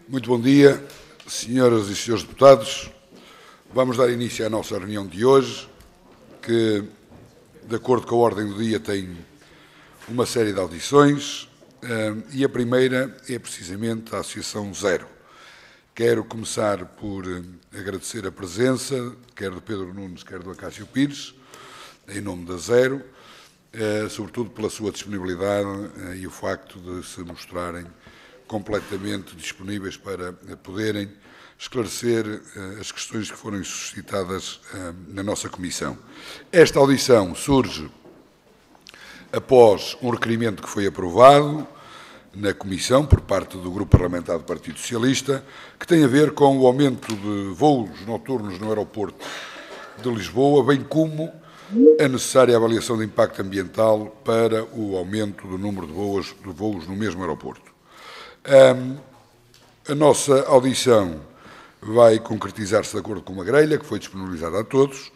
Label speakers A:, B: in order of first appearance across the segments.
A: Muito bom dia, senhoras e senhores deputados. Vamos dar início à nossa reunião de hoje, que, de acordo com a ordem do dia, tem uma série de audições e a primeira é precisamente a Associação Zero. Quero começar por agradecer a presença, quer do Pedro Nunes, quer do Acácio Pires, em nome da Zero, sobretudo pela sua disponibilidade e o facto de se mostrarem completamente disponíveis para poderem esclarecer as questões que foram suscitadas na nossa Comissão. Esta audição surge após um requerimento que foi aprovado na Comissão por parte do Grupo Parlamentar do Partido Socialista, que tem a ver com o aumento de voos noturnos no aeroporto de Lisboa, bem como a necessária avaliação de impacto ambiental para o aumento do número de voos no mesmo aeroporto. A nossa audição vai concretizar-se de acordo com uma grelha que foi disponibilizada a todos.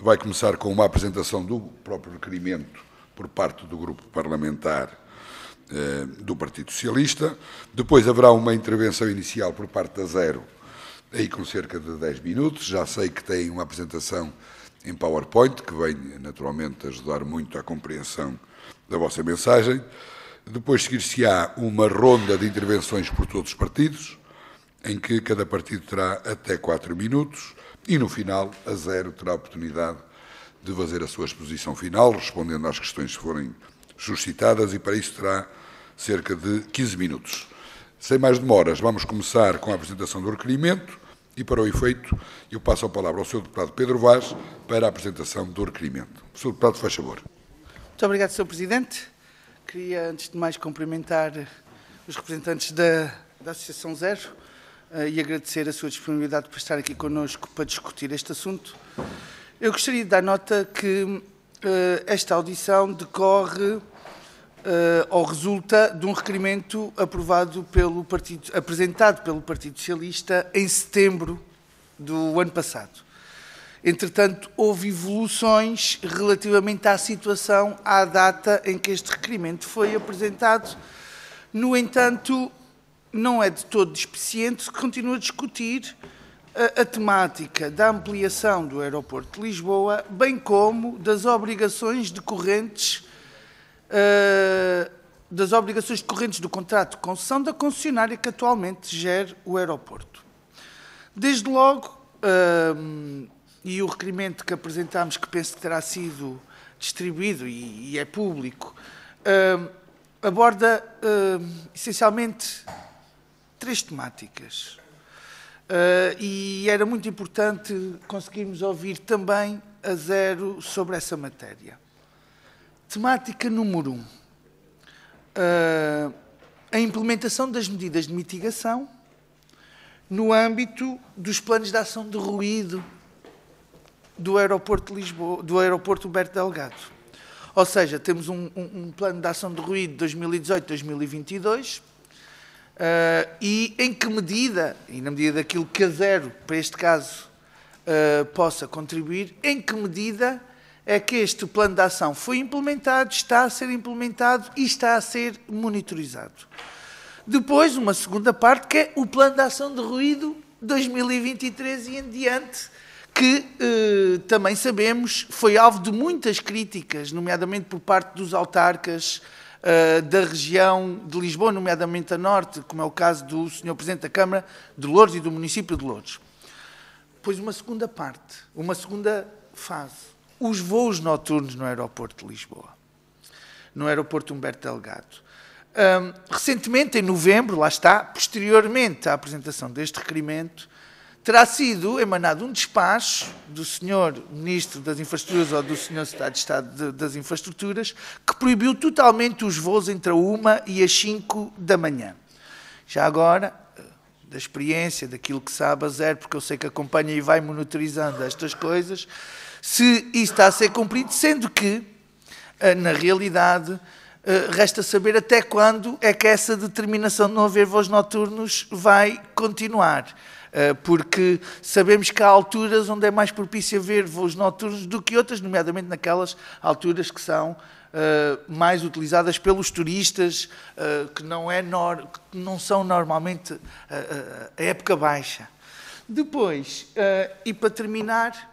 A: Vai começar com uma apresentação do próprio requerimento por parte do Grupo Parlamentar do Partido Socialista. Depois haverá uma intervenção inicial por parte da Zero, aí com cerca de 10 minutos. Já sei que tem uma apresentação em PowerPoint, que vem naturalmente ajudar muito à compreensão da vossa mensagem. Depois seguir-se-á uma ronda de intervenções por todos os partidos, em que cada partido terá até 4 minutos e, no final, a Zero terá a oportunidade de fazer a sua exposição final, respondendo às questões que forem suscitadas, e para isso terá cerca de 15 minutos. Sem mais demoras, vamos começar com a apresentação do requerimento e, para o efeito, eu passo a palavra ao Sr. Deputado Pedro Vaz para a apresentação do requerimento. Sr. Deputado, faz favor.
B: Muito obrigado, Sr. Presidente. Queria, antes de mais, cumprimentar os representantes da Associação Zero e agradecer a sua disponibilidade para estar aqui connosco para discutir este assunto. Eu gostaria de dar nota que esta audição decorre ou resulta de um requerimento apresentado pelo Partido Socialista em setembro do ano passado. Entretanto, houve evoluções relativamente à situação, à data em que este requerimento foi apresentado. No entanto, não é de todo despiciente, se continua a discutir a temática da ampliação do aeroporto de Lisboa, bem como das obrigações decorrentes do contrato de concessão da concessionária que atualmente gera o aeroporto. Desde logo, e o requerimento que apresentámos, que penso que terá sido distribuído e é público, aborda essencialmente 3 temáticas. E era muito importante conseguirmos ouvir também a Zero sobre essa matéria. Temática número 1. A implementação das medidas de mitigação no âmbito dos planos de ação de ruído do aeroporto de Lisboa, do aeroporto Humberto Delgado. Ou seja, temos um plano de ação de ruído 2018-2022 e em que medida, e na medida daquilo que a Zero, para este caso, possa contribuir, em que medida é que este plano de ação foi implementado, está a ser implementado e está a ser monitorizado. Depois, uma segunda parte, que é o plano de ação de ruído 2023 e em diante, que também sabemos foi alvo de muitas críticas, nomeadamente por parte dos autarcas da região de Lisboa, nomeadamente a norte, como é o caso do Sr. Presidente da Câmara de Loures e do município de Loures. Depois uma segunda parte, uma segunda fase, os voos noturnos no aeroporto de Lisboa, no aeroporto Humberto Delgado. Recentemente, em novembro, lá está, posteriormente à apresentação deste requerimento, terá sido emanado um despacho do Sr. Ministro das Infraestruturas ou do Sr. Secretário de Estado das Infraestruturas que proibiu totalmente os voos entre a 1 e as 5 da manhã. Já agora, da experiência, daquilo que sabe a Zero, porque eu sei que acompanha e vai monitorizando estas coisas, se isso está a ser cumprido, sendo que, na realidade, resta saber até quando é que essa determinação de não haver voos noturnos vai continuar. porque sabemos que há alturas onde é mais propício a ver voos noturnos do que outras, nomeadamente naquelas alturas que são mais utilizadas pelos turistas, que não são normalmente a época baixa. Depois, e para terminar,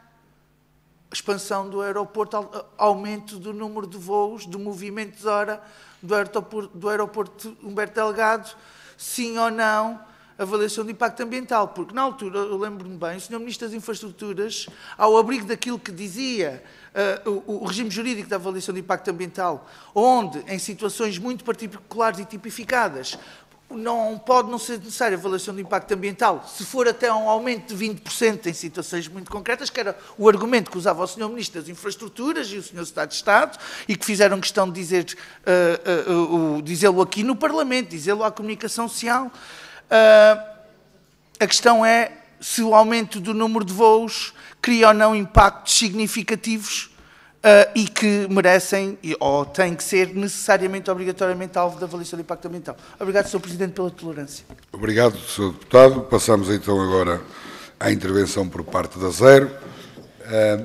B: expansão do aeroporto, aumento do número de voos, do movimento de hora do aeroporto Humberto Delgado, sim ou não, avaliação de impacto ambiental, porque na altura, eu lembro-me bem, o Sr. Ministro das Infraestruturas, ao abrigo daquilo que dizia o regime jurídico da avaliação de impacto ambiental, onde, em situações muito particulares e tipificadas, não pode não ser necessária avaliação de impacto ambiental, se for até um aumento de 20% em situações muito concretas, que era o argumento que usava o Sr. Ministro das Infraestruturas e o Sr. Secretário de Estado, e que fizeram questão de dizê-lo aqui no Parlamento, dizê-lo à comunicação social. A questão é se o aumento do número de voos cria ou não impactos significativos e que merecem ou têm que ser necessariamente, obrigatoriamente, alvo da avaliação de impacto ambiental. Obrigado, Sr. Presidente, pela tolerância.
A: Obrigado, Sr. Deputado. Passamos então agora à intervenção por parte da Zero.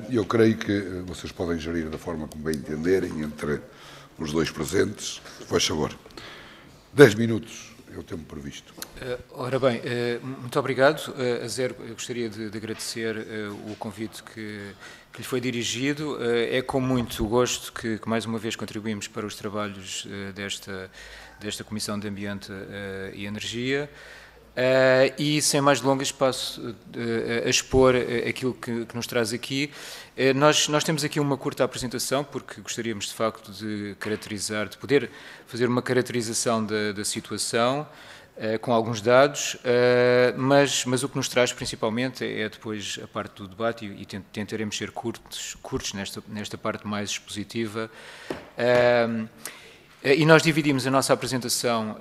A: Eu creio que vocês podem gerir da forma como bem entenderem entre os dois presentes. Faz favor. 10 minutos é o tempo previsto.
C: Ora bem, muito obrigado. A Zero, eu gostaria de agradecer o convite que lhe foi dirigido. É com muito gosto que mais uma vez contribuímos para os trabalhos desta Comissão de Ambiente e Energia. E, sem mais delongas, passo a expor aquilo que nos traz aqui. Nós temos aqui uma curta apresentação, porque gostaríamos, de facto, de poder fazer uma caracterização da situação, com alguns dados, mas o que nos traz principalmente é depois a parte do debate e tentaremos ser curtos nesta parte mais expositiva. E nós dividimos a nossa apresentação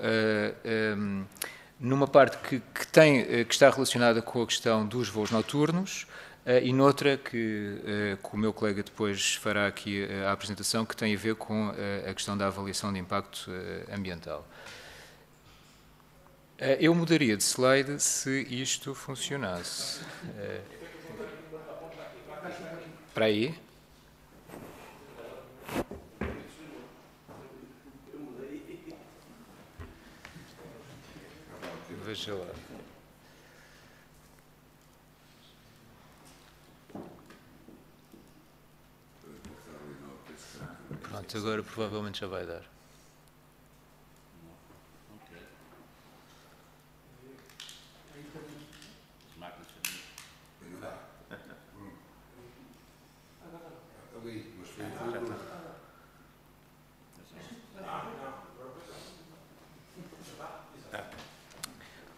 C: numa parte que está relacionada com a questão dos voos noturnos e noutra que o meu colega depois fará aqui a apresentação, que tem a ver com a questão da avaliação de impacto ambiental. Eu mudaria de slide se isto funcionasse. Para aí. Veja lá. Pronto, agora provavelmente já vai dar.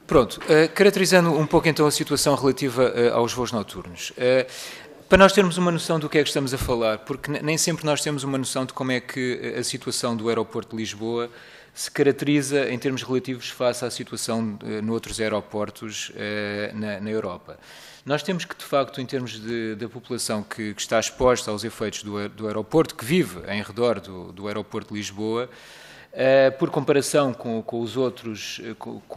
C: Pronto, caracterizando um pouco então a situação relativa aos voos noturnos. Para nós termos uma noção do que é que estamos a falar, porque nem sempre nós temos uma noção de como é que a situação do aeroporto de Lisboa se caracteriza em termos relativos face à situação noutros aeroportos na Europa. Nós temos que, de facto, em termos da população que está exposta aos efeitos do aeroporto, que vive em redor do aeroporto de Lisboa, por comparação com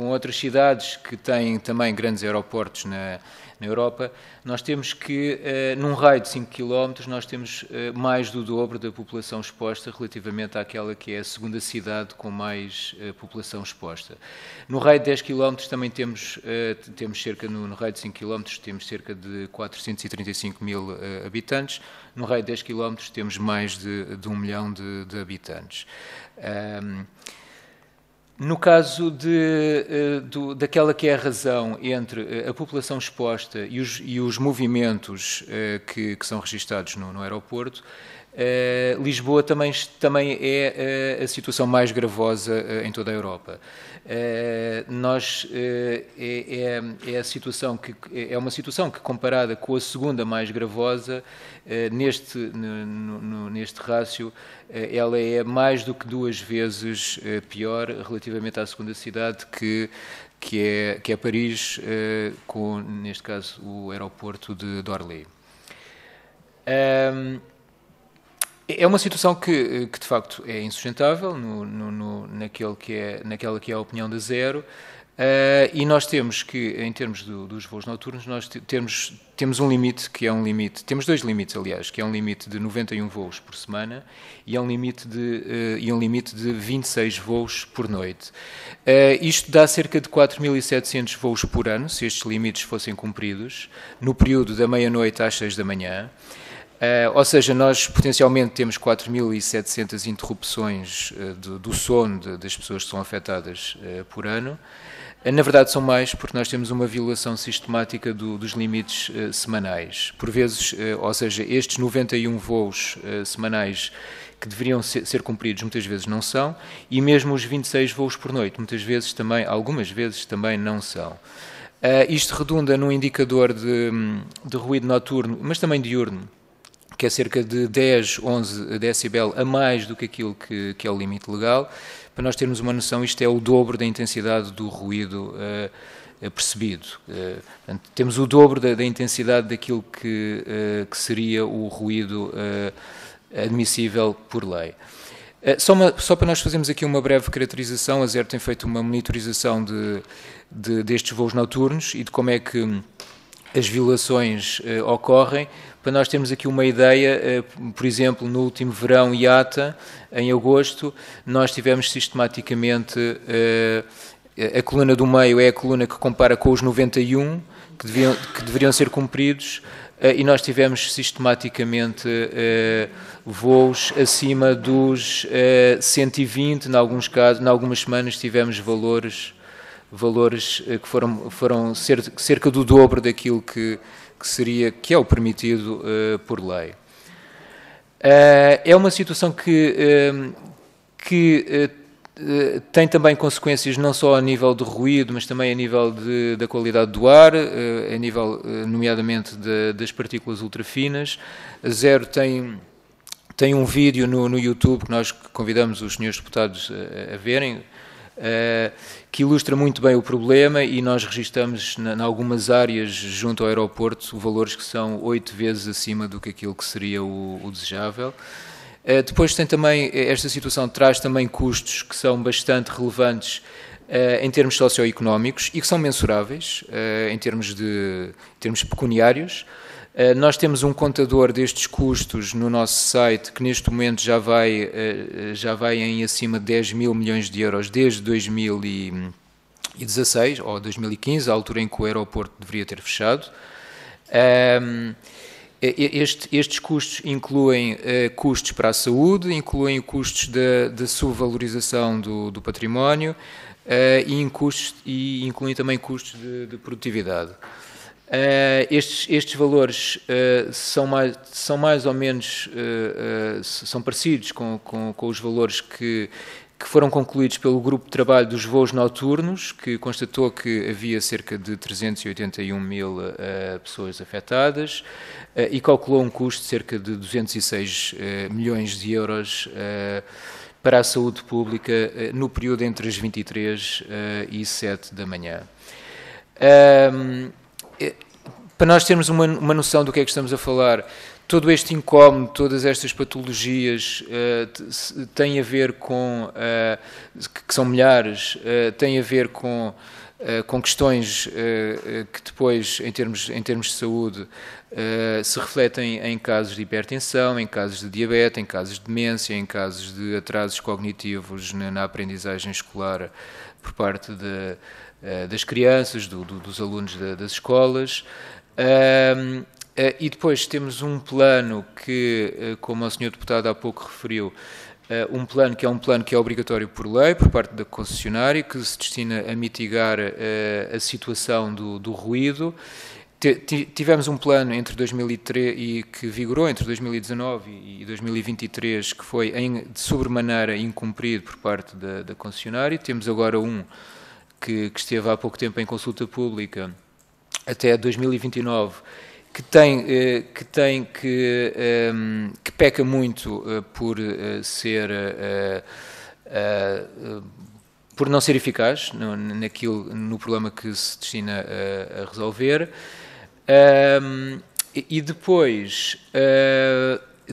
C: outras cidades que têm também grandes aeroportos na Europa, nós temos que, num raio de 5 km, nós temos mais do dobro da população exposta relativamente àquela que é a segunda cidade com mais população exposta. No raio de 10 km também temos cerca, no raio de 5 km, temos cerca de 435 mil habitantes, no raio de 10 km temos mais de 1 milhão de habitantes. No caso daquela que é a razão entre a população exposta e os movimentos que são registados no aeroporto, Lisboa também é a situação mais gravosa em toda a Europa. É uma situação que, comparada com a segunda mais gravosa, neste rácio, ela é mais do que 2 vezes pior relativamente à segunda cidade, que é Paris, com, neste caso, o aeroporto de Orly. É uma situação que de facto é insustentável naquela que é a opinião da Zero, E nós temos que, em termos dos voos noturnos, nós temos um limite, que é um limite, temos dois limites, aliás, que é um limite de 91 voos por semana e um limite de 26 voos por noite. Isto dá cerca de 4.700 voos por ano, se estes limites fossem cumpridos, no período da meia-noite às 6 da manhã. Ou seja, nós potencialmente temos 4.700 interrupções do sono das pessoas que são afetadas por ano. Na verdade são mais, porque nós temos uma violação sistemática dos limites semanais. Por vezes, ou seja, estes 91 voos semanais que deveriam ser cumpridos muitas vezes não são, e mesmo os 26 voos por noite, muitas vezes também, algumas vezes também não são. Isto redunda num indicador de ruído noturno, mas também diurno, que é cerca de 10, 11 decibel a mais do que aquilo que é o limite legal. Para nós termos uma noção, isto é o dobro da intensidade do ruído percebido. Portanto, temos o dobro da intensidade daquilo que seria o ruído admissível por lei. Só para nós fazermos aqui uma breve caracterização, a ZER tem feito uma monitorização destes voos noturnos e de como é que as violações ocorrem. Para nós termos aqui uma ideia, por exemplo, no último verão IATA, em agosto, nós tivemos sistematicamente, a coluna do meio é a coluna que compara com os 91, que deveriam ser cumpridos, e nós tivemos sistematicamente voos acima dos 120, em alguns casos, em algumas semanas tivemos valores que foram cerca do dobro daquilo que é o permitido por lei. É uma situação que tem também consequências não só a nível de ruído, mas também a nível da qualidade do ar, a nível, nomeadamente, das partículas ultrafinas. A ZER tem um vídeo no YouTube que nós convidamos os senhores deputados a verem, que ilustra muito bem o problema, e nós registramos em algumas áreas junto ao aeroporto valores que são 8 vezes acima do que aquilo que seria o desejável. Depois tem também, esta situação traz também custos que são bastante relevantes em termos socioeconómicos e que são mensuráveis em termos pecuniários. Nós temos um contador destes custos no nosso site que neste momento já vai em acima de 10 mil milhões de euros desde 2016 ou 2015, a altura em que o aeroporto deveria ter fechado. Estes custos incluem custos para a saúde, incluem custos da subvalorização do património e incluem também custos de produtividade. Estes valores são mais ou menos são parecidos com os valores que foram concluídos pelo grupo de trabalho dos voos noturnos, que constatou que havia cerca de 381 mil pessoas afetadas e calculou um custo de cerca de 206 milhões de euros para a saúde pública no período entre as 23 e 7 da manhã. Para nós termos uma noção do que é que estamos a falar, todo este incómodo, todas estas patologias têm a ver com, que são milhares, têm a ver com questões que depois, em termos de saúde, se refletem em casos de hipertensão, em casos de diabetes, em casos de demência, em casos de atrasos cognitivos na aprendizagem escolar por parte das crianças, dos alunos das escolas. E depois temos um plano que, como o Sr. Deputado há pouco referiu, um plano que é obrigatório por lei, por parte da concessionária, que se destina a mitigar a situação do ruído. Tivemos um plano entre 2003 e que vigorou entre 2019 e 2023, que foi de sobremaneira incumprido por parte da concessionária. Temos agora um que esteve há pouco tempo em consulta pública até 2029, que peca muito por não ser eficaz no problema que se destina a resolver. E depois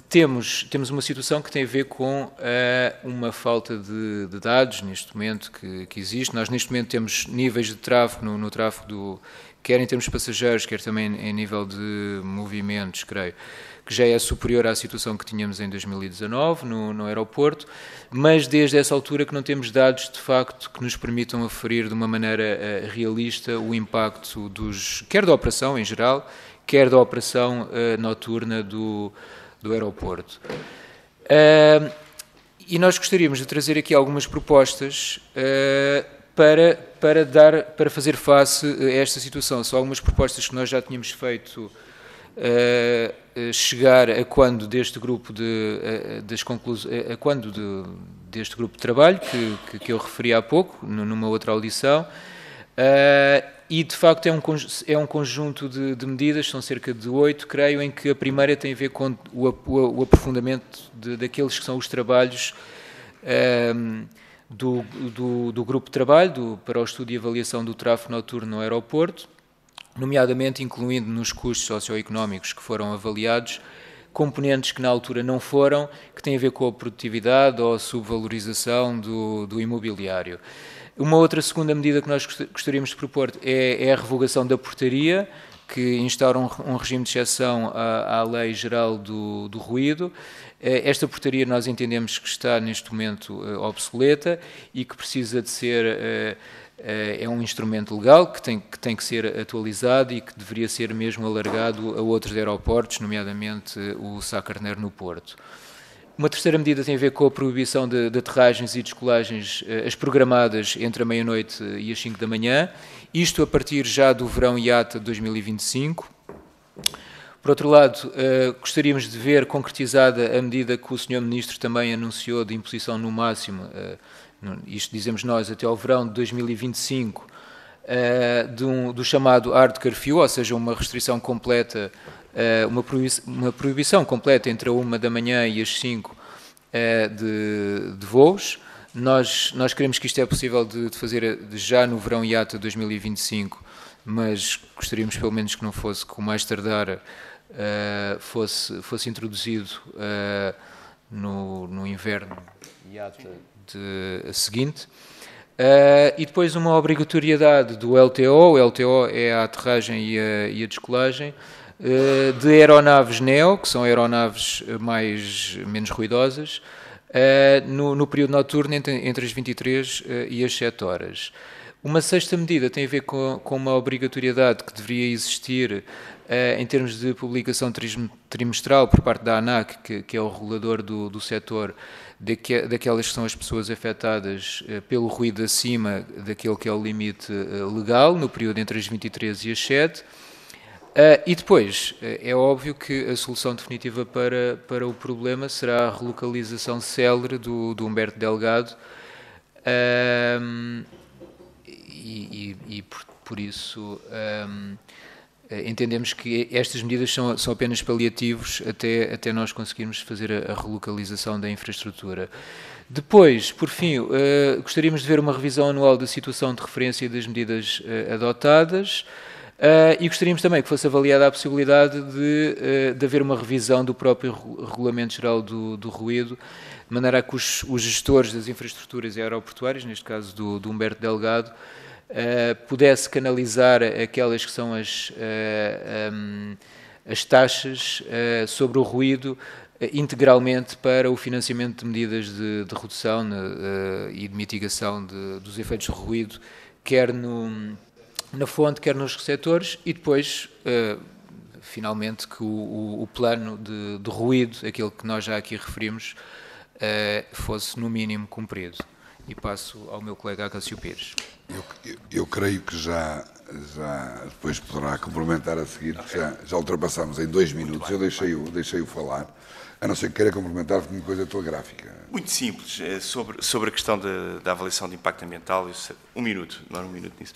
C: temos uma situação que tem a ver com uma falta de dados neste momento que existe. Nós neste momento temos níveis de tráfego no tráfego quer em termos de passageiros, quer também em nível de movimentos, creio, que já é superior à situação que tínhamos em 2019 no aeroporto, mas desde essa altura que não temos dados de facto que nos permitam aferir de uma maneira realista o impacto quer da operação em geral, quer da operação noturna do aeroporto. E nós gostaríamos de trazer aqui algumas propostas para fazer face a esta situação. São algumas propostas que nós já tínhamos feito chegar a quando deste grupo deste grupo de trabalho que eu referi há pouco, numa outra audição, e de facto é um conjunto de medidas, são cerca de 8, creio, em que a primeira tem a ver com o aprofundamento daqueles que são os trabalhos do grupo de trabalho para o estudo e avaliação do tráfego noturno no aeroporto, nomeadamente incluindo nos custos socioeconómicos que foram avaliados, componentes que na altura não foram, que têm a ver com a produtividade ou a subvalorização do imobiliário. Uma outra segunda medida que nós gostaríamos de propor é a revogação da portaria, que instaura um regime de exceção à Lei Geral do Ruído. Esta portaria nós entendemos que está neste momento obsoleta e que precisa de ser... é um instrumento legal que tem que ser atualizado e que deveria ser mesmo alargado a outros aeroportos, nomeadamente o Sá Carneiro no Porto. Uma terceira medida tem a ver com a proibição de aterragens e descolagens, as programadas entre a meia-noite e as 5 da manhã, isto a partir já do verão IATA de 2025. Por outro lado, gostaríamos de ver concretizada a medida que o Sr. Ministro também anunciou de imposição no máximo, isto dizemos nós, até ao verão de 2025, do chamado hard curfew, ou seja, uma restrição completa, uma proibição completa entre a 1 da manhã e as 5 de voos. Nós queremos que isto é possível de fazer já no verão IATA 2025, mas gostaríamos pelo menos que não fosse, com mais tardar, fosse introduzido no inverno IATA seguinte. E depois uma obrigatoriedade do LTO, o LTO é a aterragem e a descolagem, de aeronaves NEO, que são aeronaves menos ruidosas, no período noturno entre as 23 e as 7 horas. Uma sexta medida tem a ver com uma obrigatoriedade que deveria existir em termos de publicação trimestral por parte da ANAC, que é o regulador do setor, daquelas que são as pessoas afetadas pelo ruído acima daquele que é o limite legal, no período entre as 23 e as 7. E depois, é óbvio que a solução definitiva para o problema será a relocalização célere do Humberto Delgado, e por isso entendemos que estas medidas são apenas paliativos até nós conseguirmos fazer a relocalização da infraestrutura. Depois, por fim, gostaríamos de ver uma revisão anual da situação de referência das medidas adotadas. E gostaríamos também que fosse avaliada a possibilidade de haver uma revisão do próprio Regulamento Geral do Ruído, de maneira a que os gestores das infraestruturas aeroportuárias, neste caso do Humberto Delgado, pudesse canalizar aquelas que são as taxas sobre o ruído integralmente para o financiamento de medidas de redução e de mitigação dos efeitos de ruído, quer na fonte, quer nos receptores, e depois, finalmente, que o plano de ruído, aquele que nós já aqui referimos, fosse, no mínimo, cumprido. E passo ao meu colega Acácio Pires.
A: Eu creio que já depois poderá complementar a seguir, porque já ultrapassámos em 2 minutos. Eu deixei-o falar, a não ser que queira complementar com uma coisa telegráfica.
D: Muito simples, sobre a questão da avaliação de impacto ambiental, 1 minuto, não era 1 minuto nisso,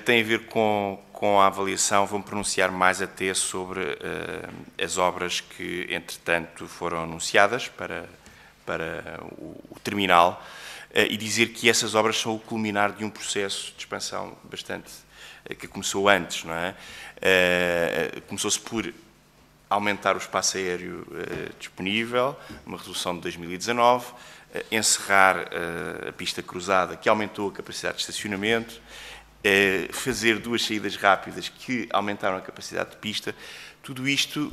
D: tem a ver com a avaliação, vou-me pronunciar mais até sobre as obras que, entretanto, foram anunciadas para o terminal, e dizer que essas obras são o culminar de um processo de expansão bastante, que começou antes, não é? Começou-se por aumentar o espaço aéreo disponível, uma redução de 2019, encerrar a pista cruzada, que aumentou a capacidade de estacionamento, fazer 2 saídas rápidas que aumentaram a capacidade de pista. Tudo isto,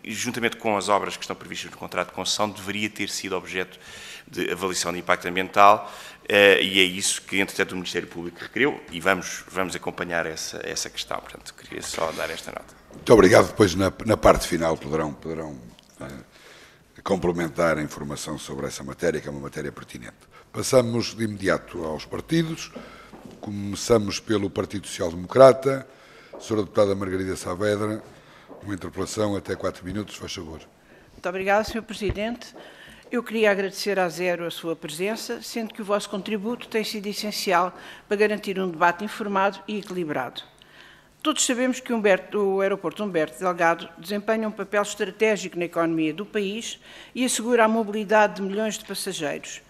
D: juntamente com as obras que estão previstas no contrato de concessão, deveria ter sido objeto de avaliação de impacto ambiental, e é isso que, entretanto, o Ministério Público requeriu, e vamos acompanhar essa questão. Portanto, queria só dar esta nota.
A: Muito obrigado. Depois, na parte final, poderão complementar a informação sobre essa matéria, que é uma matéria pertinente. Passamos de imediato aos partidos. Começamos pelo Partido Social Democrata. Sra. Deputada Margarida Saavedra, uma interpelação até 4 minutos, faz favor.
E: Muito obrigada, Sr. Presidente. Eu queria agradecer à Zero a sua presença, sendo que o vosso contributo tem sido essencial para garantir um debate informado e equilibrado. Todos sabemos que o aeroporto Humberto Delgado desempenha um papel estratégico na economia do país e assegura a mobilidade de milhões de passageiros.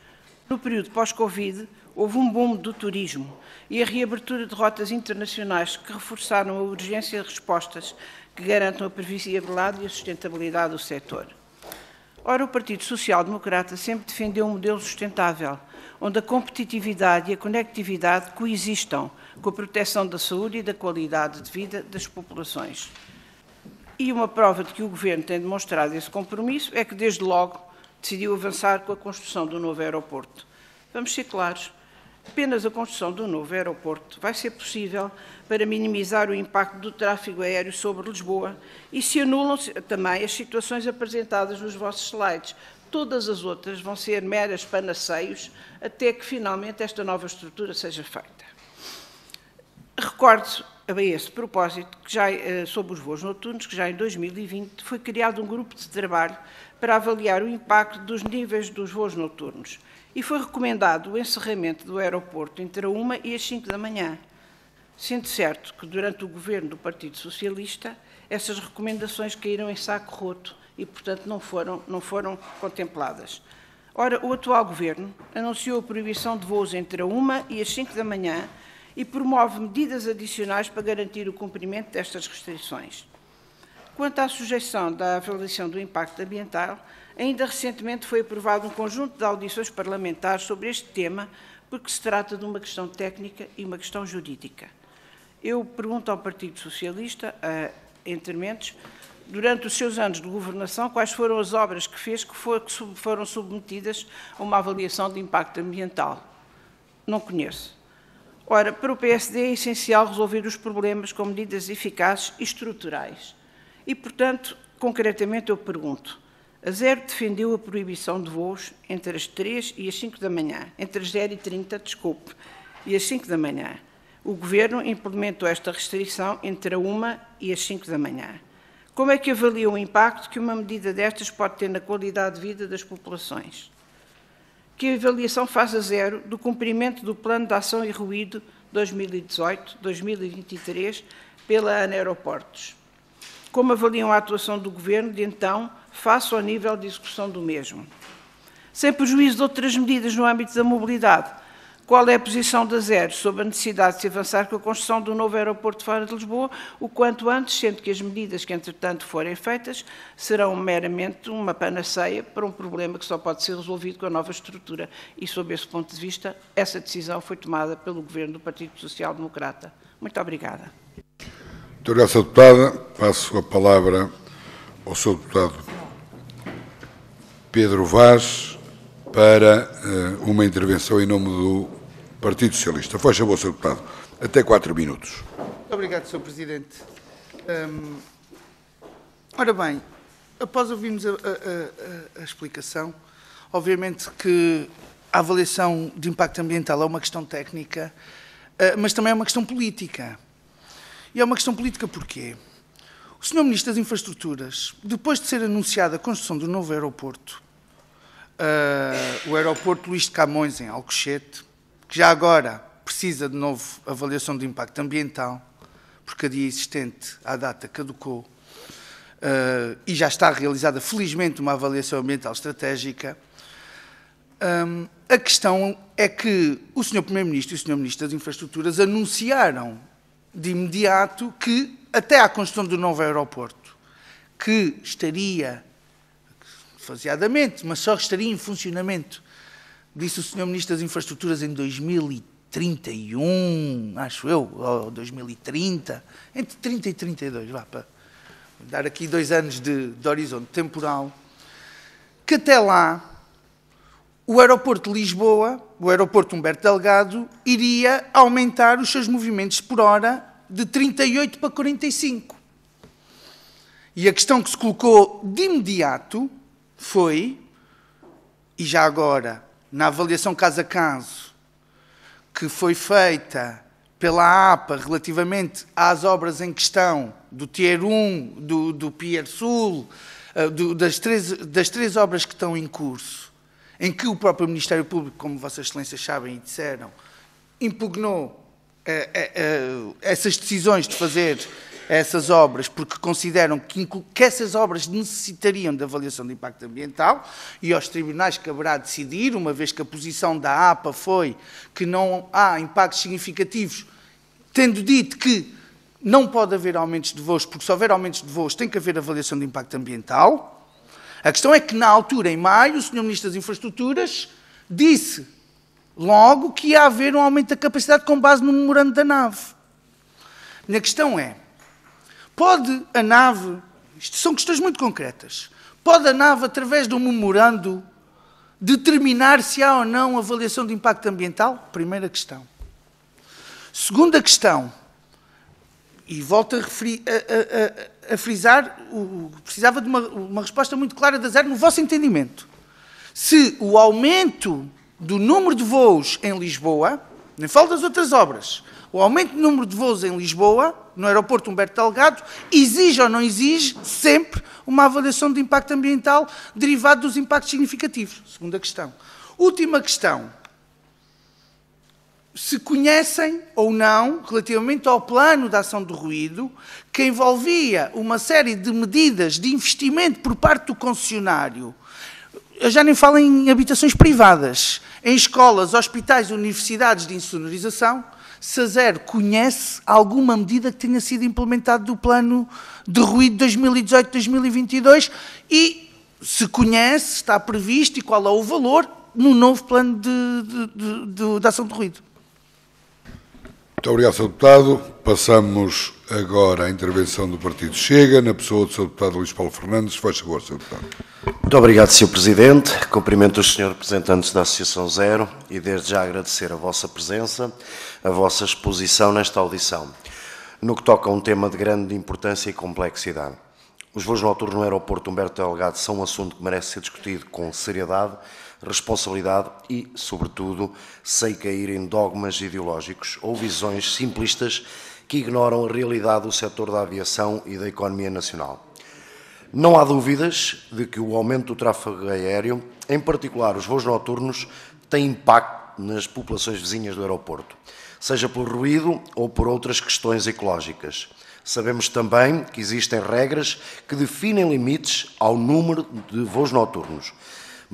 E: No período pós-Covid, houve um boom do turismo e a reabertura de rotas internacionais que reforçaram a urgência de respostas que garantam a previsibilidade e a sustentabilidade do setor. Ora, o Partido Social Democrata sempre defendeu um modelo sustentável, onde a competitividade e a conectividade coexistam com a proteção da saúde e da qualidade de vida das populações. E uma prova de que o Governo tem demonstrado esse compromisso é que, desde logo, decidiu avançar com a construção do novo aeroporto. Vamos ser claros, apenas a construção do novo aeroporto vai ser possível para minimizar o impacto do tráfego aéreo sobre Lisboa e se anulam também as situações apresentadas nos vossos slides. Todas as outras vão ser meras panaceios até que finalmente esta nova estrutura seja feita. Recordo a esse propósito, que sobre os voos noturnos, que já em 2020 foi criado um grupo de trabalho para avaliar o impacto dos níveis dos voos noturnos e foi recomendado o encerramento do aeroporto entre a 1 e as 5 da manhã, sendo certo que durante o governo do Partido Socialista essas recomendações caíram em saco roto e, portanto, não foram contempladas. Ora, o atual governo anunciou a proibição de voos entre a 1 e as 5 da manhã e promove medidas adicionais para garantir o cumprimento destas restrições. Quanto à sujeição da avaliação do impacto ambiental, ainda recentemente foi aprovado um conjunto de audições parlamentares sobre este tema, porque se trata de uma questão técnica e uma questão jurídica. Eu pergunto ao Partido Socialista, entre mentes, durante os seus anos de governação, quais foram as obras que fez que foram submetidas a uma avaliação de impacto ambiental? Não conheço. Ora, para o PSD é essencial resolver os problemas com medidas eficazes e estruturais. E, portanto, concretamente eu pergunto, a Zero defendeu a proibição de voos entre as 3 e as 5 da manhã, entre as 0h30, desculpe, e as 5 da manhã. O Governo implementou esta restrição entre a 1 e as 5 da manhã. Como é que avalia o impacto que uma medida destas pode ter na qualidade de vida das populações? Que avaliação faz a Zero do cumprimento do Plano de Ação e Ruído 2018-2023 pela ANA Aeroportos? Como avaliam a atuação do Governo de então, face ao nível de execução do mesmo? Sem prejuízo de outras medidas no âmbito da mobilidade, qual é a posição da Zero sobre a necessidade de se avançar com a construção do novo aeroporto fora de Lisboa, o quanto antes, sendo que as medidas que, entretanto, forem feitas serão meramente uma panaceia para um problema que só pode ser resolvido com a nova estrutura. E, sob esse ponto de vista, essa decisão foi tomada pelo Governo do Partido Social Democrata. Muito obrigada.
A: Muito obrigado, Sra. Deputada. Passo a palavra ao Sr. Deputado Pedro Vaz para uma intervenção em nome do Partido Socialista. Faz favor, Sr. Deputado. Até 4 minutos.
B: Muito obrigado, Sr. Presidente. Ora bem, após ouvirmos a explicação, obviamente que a avaliação de impacto ambiental é uma questão técnica, mas também é uma questão política. E é uma questão política porquê? O Sr. Ministro das Infraestruturas, depois de ser anunciada a construção do novo aeroporto, o aeroporto Luís de Camões, em Alcochete, que já agora precisa de novo avaliação de impacto ambiental, porque a dia existente, à data, caducou, e já está realizada, felizmente, uma avaliação ambiental estratégica. A questão é que o Sr. Primeiro-Ministro e o Sr. Ministro das Infraestruturas anunciaram de imediato que, até à construção do novo aeroporto, que estaria, faseadamente, mas só estaria em funcionamento, disse o Sr. Ministro das Infraestruturas em 2031, acho eu, ou 2030, entre 30 e 32, vá, para dar aqui 2 anos de horizonte temporal, que até lá o aeroporto de Lisboa, o aeroporto Humberto Delgado, iria aumentar os seus movimentos por hora de 38 para 45. E a questão que se colocou de imediato foi, e já agora, na avaliação caso a caso, que foi feita pela APA relativamente às obras em questão do Tier 1, do Pier Sul, das três obras que estão em curso, em que o próprio Ministério Público, como Vossas Excelências sabem e disseram, impugnou essas decisões de fazer essas obras, porque consideram que essas obras necessitariam de avaliação de impacto ambiental, e aos tribunais caberá decidir, uma vez que a posição da APA foi que não há impactos significativos, tendo dito que não pode haver aumentos de voos, porque se houver aumentos de voos tem que haver avaliação de impacto ambiental. A questão é que, na altura, em maio, o Sr. Ministro das Infraestruturas disse logo que ia haver um aumento da capacidade com base no memorando da nave. A minha questão é, pode a nave, isto são questões muito concretas, pode a nave, através de um memorando, determinar se há ou não avaliação de impacto ambiental? Primeira questão. Segunda questão, e volto a frisar, precisava de uma resposta muito clara da ZER no vosso entendimento. Se o aumento do número de voos em Lisboa, nem falo das outras obras, o aumento do número de voos em Lisboa, no aeroporto Humberto Delgado, exige ou não exige sempre uma avaliação de impacto ambiental derivado dos impactos significativos. Segunda questão. Última questão. Se conhecem ou não, relativamente ao plano de ação do ruído, que envolvia uma série de medidas de investimento por parte do concessionário, eu já nem falo em habitações privadas, em escolas, hospitais e universidades de insonorização, se a ZER conhece alguma medida que tenha sido implementada do plano de ruído 2018-2022 e, se conhece, está previsto e qual é o valor no novo plano de ação de ruído.
A: Muito obrigado, Sr. Deputado. Passamos agora à intervenção do Partido Chega, na pessoa do Sr. Deputado Luís Paulo Fernandes. Faz favor, Sr. Deputado.
F: Muito obrigado, Sr. Presidente. Cumprimento os Srs. representantes da Associação Zero e desde já agradecer a vossa presença, a vossa exposição nesta audição, no que toca a um tema de grande importância e complexidade. Os voos noturnos no aeroporto Humberto Delgado são um assunto que merece ser discutido com seriedade, responsabilidade e, sobretudo, sem cair em dogmas ideológicos ou visões simplistas que ignoram a realidade do setor da aviação e da economia nacional. Não há dúvidas de que o aumento do tráfego aéreo, em particular os voos noturnos, tem impacto nas populações vizinhas do aeroporto, seja pelo ruído ou por outras questões ecológicas. Sabemos também que existem regras que definem limites ao número de voos noturnos.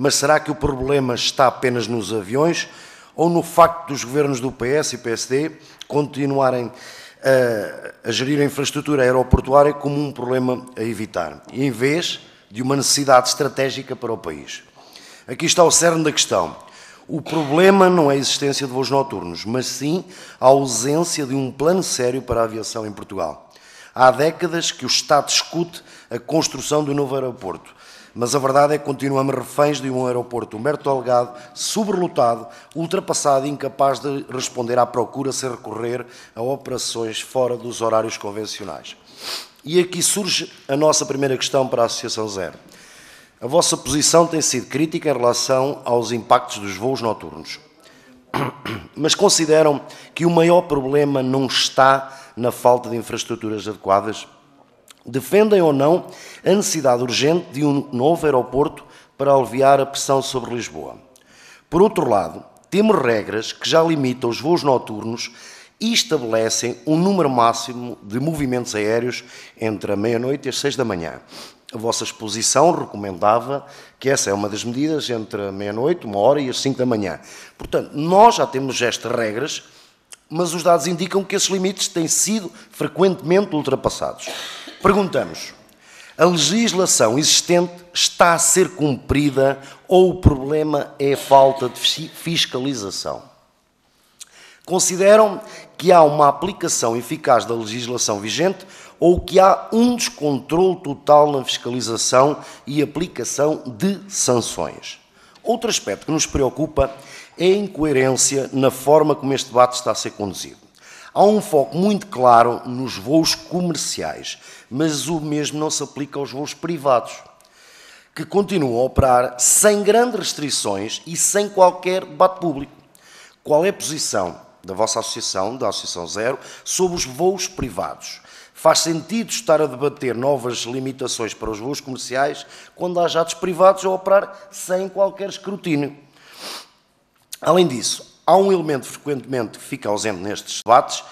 F: Mas será que o problema está apenas nos aviões ou no facto dos governos do PS e PSD continuarem a gerir a infraestrutura aeroportuária como um problema a evitar, em vez de uma necessidade estratégica para o país? Aqui está o cerne da questão. O problema não é a existência de voos noturnos, mas sim a ausência de um plano sério para a aviação em Portugal. Há décadas que o Estado discute a construção do novo aeroporto, mas a verdade é que continuamos reféns de um aeroporto Humberto Delgado sobrelotado, ultrapassado e incapaz de responder à procura sem recorrer a operações fora dos horários convencionais. E aqui surge a nossa primeira questão para a Associação Zero. A vossa posição tem sido crítica em relação aos impactos dos voos noturnos, mas consideram que o maior problema não está na falta de infraestruturas adequadas? Defendem ou não a necessidade urgente de um novo aeroporto para aliviar a pressão sobre Lisboa? Por outro lado, temos regras que já limitam os voos noturnos e estabelecem um número máximo de movimentos aéreos entre a meia-noite e as 6 da manhã. A vossa exposição recomendava que essa é uma das medidas entre a meia-noite, 1h e as 5 da manhã. Portanto, nós já temos estas regras, mas os dados indicam que esses limites têm sido frequentemente ultrapassados. Perguntamos, A legislação existente está a ser cumprida ou o problema é a falta de fiscalização? Consideram que há uma aplicação eficaz da legislação vigente ou que há um descontrole total na fiscalização e aplicação de sanções? Outro aspecto que nos preocupa é a incoerência na forma como este debate está a ser conduzido. Há um foco muito claro nos voos comerciais, mas o mesmo não se aplica aos voos privados, que continuam a operar sem grandes restrições e sem qualquer debate público. Qual é a posição da vossa associação, da Associação Zero, sobre os voos privados? Faz sentido estar a debater novas limitações para os voos comerciais quando há jatos privados a operar sem qualquer escrutínio? Além disso, há um elemento frequentemente que fica ausente nestes debates,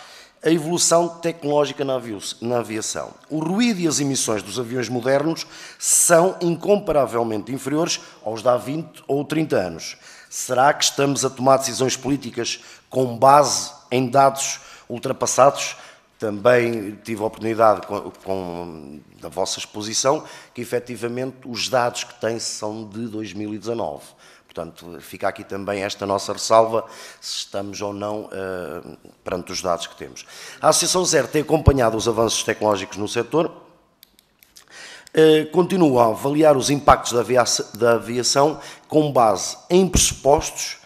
F: a evolução tecnológica na aviação. O ruído e as emissões dos aviões modernos são incomparavelmente inferiores aos de há 20 ou 30 anos. Será que estamos a tomar decisões políticas com base em dados ultrapassados? Também tive a oportunidade, da vossa exposição, que efetivamente os dados que têm são de 2019. Portanto, fica aqui também esta nossa ressalva, se estamos ou não perante os dados que temos. A Associação Zero tem acompanhado os avanços tecnológicos no setor, continua a avaliar os impactos da aviação com base em pressupostos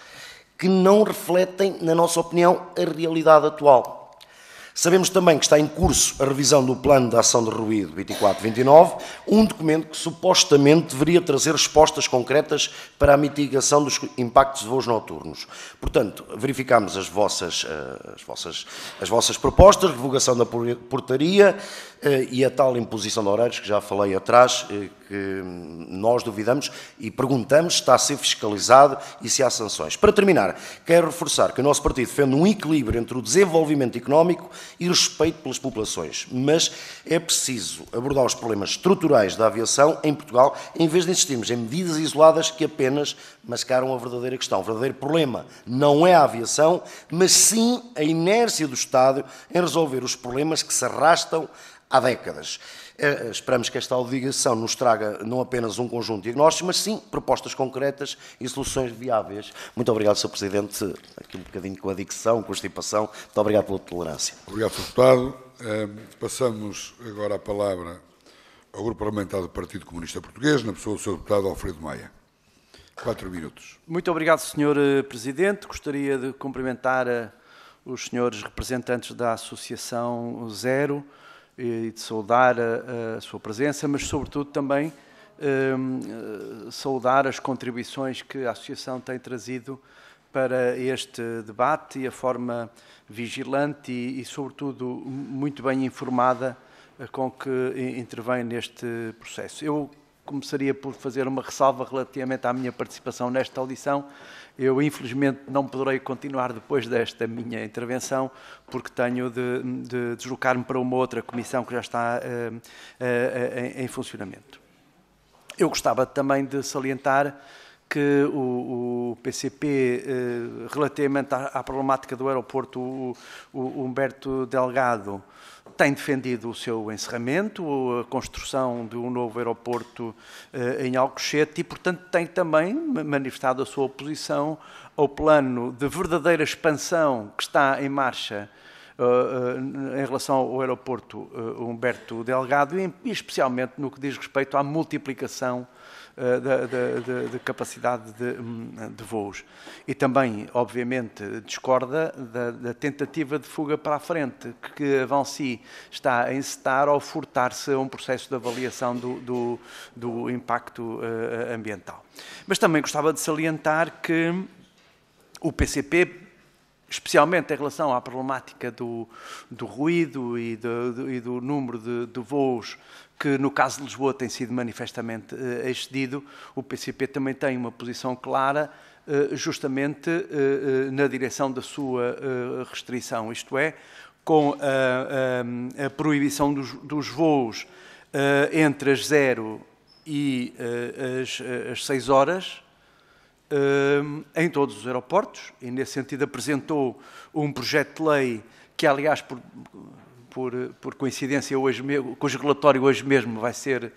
F: que não refletem, na nossa opinião, a realidade atual. Sabemos também que está em curso a revisão do Plano de Ação de Ruído 24-29, um documento que supostamente deveria trazer respostas concretas para a mitigação dos impactos de voos noturnos. Portanto, verificamos as vossas propostas, revogação da portaria e a tal imposição de horários que já falei atrás, que nós duvidamos e perguntamos se está a ser fiscalizado e se há sanções. Para terminar, quero reforçar que o nosso partido defende um equilíbrio entre o desenvolvimento económico e respeito pelas populações, mas é preciso abordar os problemas estruturais da aviação em Portugal, em vez de insistirmos em medidas isoladas que apenas mascaram a verdadeira questão. O verdadeiro problema não é a aviação, mas sim a inércia do Estado em resolver os problemas que se arrastam há décadas. Esperamos que esta audição nos traga não apenas um conjunto de diagnósticos, mas sim propostas concretas e soluções viáveis. Muito obrigado, Sr. Presidente. Aqui um bocadinho com a dicção, constipação. Muito obrigado pela tolerância.
A: Obrigado, Sr. Deputado. Passamos agora a palavra ao Grupo Parlamentar do Partido Comunista Português, na pessoa do Sr. Deputado Alfredo Maia. 4 minutos.
G: Muito obrigado, Sr. Presidente. Gostaria de cumprimentar os senhores representantes da Associação Zero e de saudar a sua presença, mas sobretudo também saudar as contribuições que a Associação tem trazido para este debate e a forma vigilante e sobretudo, muito bem informada com que intervém neste processo. Eu começaria por fazer uma ressalva relativamente à minha participação nesta audição. Eu, infelizmente, não poderei continuar depois desta minha intervenção, porque tenho de deslocar-me para uma outra comissão que já está em funcionamento. Eu gostava também de salientar que o PCP, relativamente à problemática do aeroporto, o Humberto Delgado tem defendido o seu encerramento, a construção de um novo aeroporto em Alcochete e, portanto, tem também manifestado a sua oposição ao plano de verdadeira expansão que está em marcha em relação ao aeroporto Humberto Delgado e especialmente no que diz respeito à multiplicação de capacidade de voos. E também, obviamente, discorda da tentativa de fuga para a frente que a Vinci está a encetar ao furtar-se a um processo de avaliação do impacto ambiental. Mas também gostava de salientar que o PCP, especialmente em relação à problemática do ruído e do número de voos, que no caso de Lisboa tem sido manifestamente excedido, o PCP também tem uma posição clara, justamente na direção da sua restrição, isto é, com a proibição dos voos entre as 0 e as 6 horas, em todos os aeroportos, e nesse sentido apresentou um projeto de lei que, aliás, por coincidência, cujo relatório hoje mesmo vai ser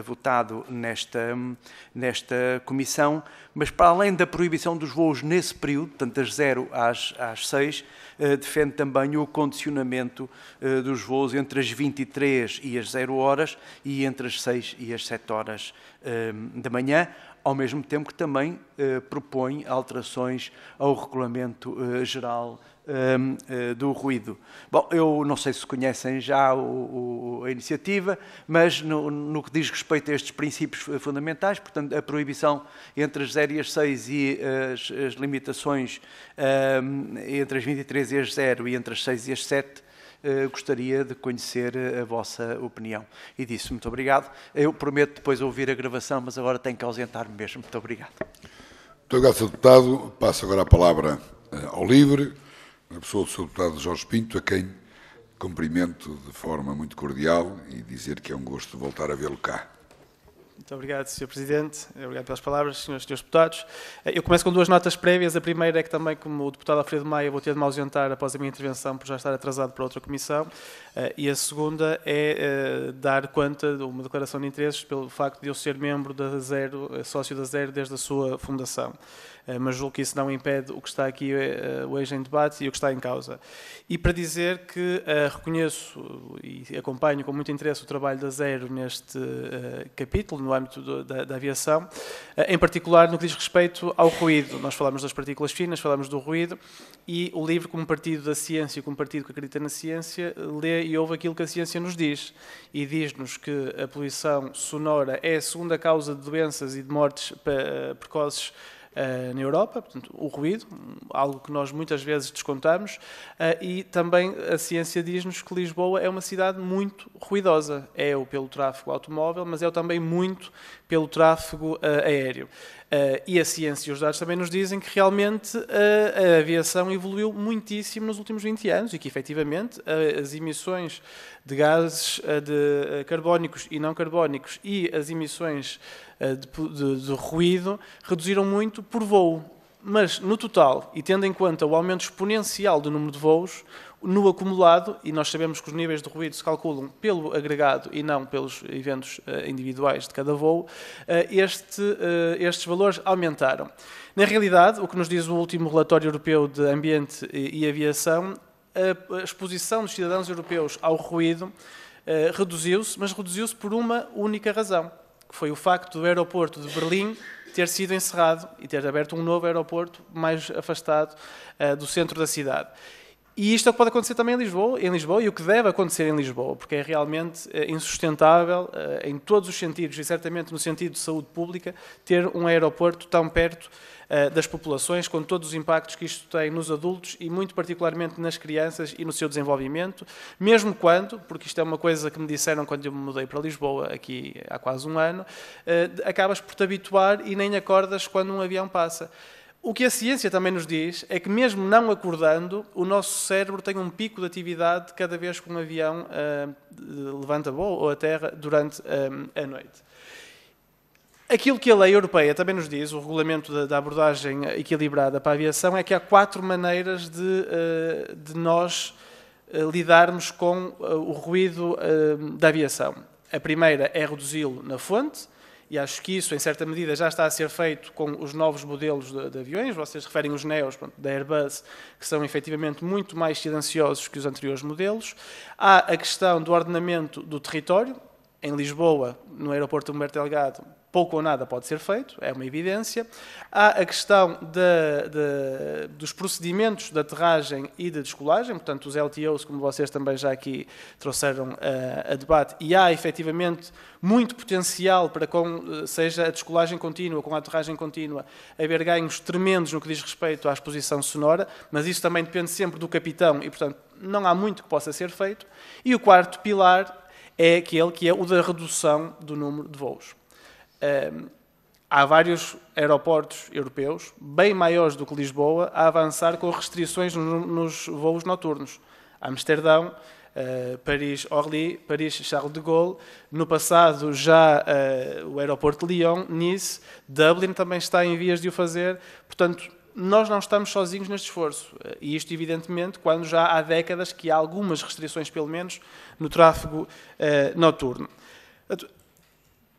G: votado nesta comissão, mas para além da proibição dos voos nesse período, portanto das 0 às 6, defende também o condicionamento dos voos entre as 23 e as 0 horas e entre as 6 e as 7 horas da manhã, ao mesmo tempo que também propõe alterações ao Regulamento Geral do Ruído. Bom, eu não sei se conhecem já a iniciativa, mas no que diz respeito a estes princípios fundamentais, portanto, a proibição entre as 0 e as 6 e as limitações entre as 23 e as 0 e entre as 6 e as 7, gostaria de conhecer a vossa opinião. E disse muito obrigado. Eu prometo depois ouvir a gravação, mas agora tenho que ausentar-me mesmo. Muito obrigado.
A: Muito obrigado, Sr. Deputado. Passo agora a palavra ao LIVRE, na pessoa do Sr. Deputado Jorge Pinto, a quem cumprimento de forma muito cordial e dizer que é um gosto voltar a vê-lo cá.
H: Muito obrigado, Sr. Presidente. Obrigado pelas palavras, Srs. Deputados. Eu começo com 2 notas prévias. A primeira é que também, como o deputado Alfredo Maia, vou ter de me ausentar após a minha intervenção por já estar atrasado para outra comissão. E a segunda é dar conta de uma declaração de interesses pelo facto de eu ser membro da Zero, sócio da Zero desde a sua fundação. Mas julgo que isso não impede o que está aqui hoje em debate e o que está em causa. E para dizer que reconheço e acompanho com muito interesse o trabalho da Zero neste capítulo, no âmbito da aviação, em particular no que diz respeito ao ruído. Nós falamos das partículas finas, falamos do ruído, e o LIVRE, como partido da ciência, como partido que acredita na ciência, lê e ouve aquilo que a ciência nos diz. E diz-nos que a poluição sonora é a segunda causa de doenças e de mortes precoces na Europa, portanto, o ruído, algo que nós muitas vezes descontamos, e também a ciência diz-nos que Lisboa é uma cidade muito ruidosa. É pelo tráfego automóvel, mas é também muito pelo tráfego aéreo. E a ciência e os dados também nos dizem que realmente a aviação evoluiu muitíssimo nos últimos 20 anos e que, efetivamente, as emissões de gases de carbónicos e não carbónicos e as emissões de ruído reduziram muito por voo. Mas, no total, e tendo em conta o aumento exponencial do número de voos, no acumulado, e nós sabemos que os níveis de ruído se calculam pelo agregado e não pelos eventos individuais de cada voo, estes valores aumentaram. Na realidade, o que nos diz o último relatório europeu de ambiente e aviação, a exposição dos cidadãos europeus ao ruído reduziu-se, mas reduziu-se por uma única razão, que foi o facto do aeroporto de Berlim ter sido encerrado e ter aberto um novo aeroporto mais afastado do centro da cidade. E isto é o que pode acontecer também em Lisboa, e o que deve acontecer em Lisboa, porque é realmente insustentável em todos os sentidos, e certamente no sentido de saúde pública, ter um aeroporto tão perto das populações, com todos os impactos que isto tem nos adultos e muito particularmente nas crianças e no seu desenvolvimento, mesmo quando, porque isto é uma coisa que me disseram quando eu me mudei para Lisboa, aqui há quase um ano, acabas por te habituar e nem acordas quando um avião passa. O que a ciência também nos diz é que, mesmo não acordando, o nosso cérebro tem um pico de atividade cada vez que um avião levanta voo ou a terra durante a noite. Aquilo que a lei europeia também nos diz, o regulamento da abordagem equilibrada para a aviação, é que há 4 maneiras de nós lidarmos com o ruído da aviação. A primeira é reduzi-lo na fonte, e acho que isso, em certa medida, já está a ser feito com os novos modelos de aviões. Vocês referem os Neos da Airbus, que são efetivamente muito mais silenciosos que os anteriores modelos. Há a questão do ordenamento do território. Em Lisboa, no aeroporto Humberto Delgado, pouco ou nada pode ser feito, é uma evidência. Há a questão dos procedimentos de aterragem e de descolagem, portanto, os LTOs, como vocês também já aqui trouxeram a debate, e há, efetivamente, muito potencial para, seja a descolagem contínua, com a aterragem contínua, haver ganhos tremendos no que diz respeito à exposição sonora, mas isso também depende sempre do capitão e, portanto, não há muito que possa ser feito. E o quarto pilar é aquele que é o da redução do número de voos. Há vários aeroportos europeus, bem maiores do que Lisboa, a avançar com restrições nos voos noturnos. Amsterdão, Paris-Orly, Paris-Charles de Gaulle, no passado já o aeroporto de Lyon, Nice, Dublin também está em vias de o fazer. Portanto, nós não estamos sozinhos neste esforço. E isto, evidentemente, quando já há décadas que há algumas restrições, pelo menos, no tráfego noturno.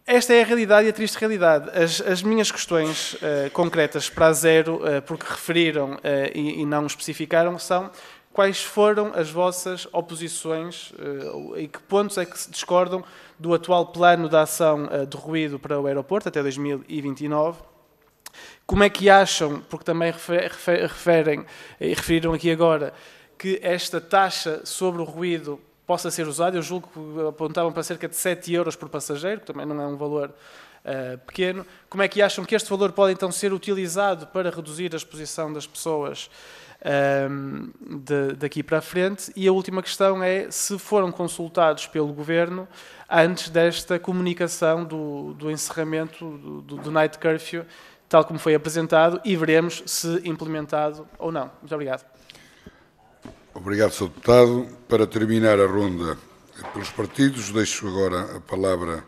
H: Esta é a realidade e a triste realidade. As minhas questões concretas para a Zero, porque referiram e não especificaram, são quais foram as vossas oposições e que pontos é que se discordam do atual plano de ação de ruído para o aeroporto até 2029. Como é que acham, porque também referem e referiram aqui agora, que esta taxa sobre o ruído possa ser usada? Eu julgo que apontavam para cerca de 7 euros por passageiro, que também não é um valor pequeno. Como é que acham que este valor pode então ser utilizado para reduzir a exposição das pessoas daqui para a frente? E a última questão é se foram consultados pelo Governo antes desta comunicação do encerramento do night curfew, tal como foi apresentado, e veremos se implementado ou não. Muito obrigado.
A: Obrigado, Sr. Deputado. Para terminar a ronda pelos partidos, deixo agora a palavra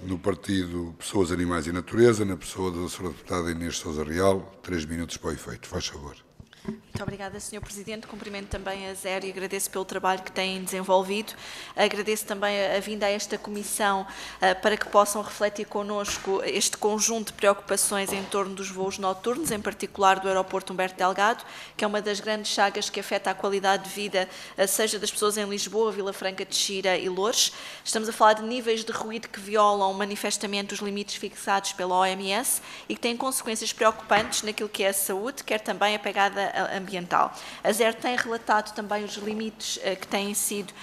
A: no partido Pessoas, Animais e Natureza, na pessoa da Sra. Deputada Inês Sousa Real. 3 minutos para o efeito. Faz favor.
I: Muito obrigada, Sr. Presidente. Cumprimento também a Zero e agradeço pelo trabalho que têm desenvolvido. Agradeço também a vinda a esta comissão para que possam refletir connosco este conjunto de preocupações em torno dos voos noturnos, em particular do aeroporto Humberto Delgado, que é uma das grandes chagas que afeta a qualidade de vida, seja das pessoas em Lisboa, Vila Franca de Xira e Loures. Estamos a falar de níveis de ruído que violam manifestamente os limites fixados pela OMS e que têm consequências preocupantes naquilo que é a saúde, quer também a pegada ambiental. A Zero tem relatado também os limites que têm sido,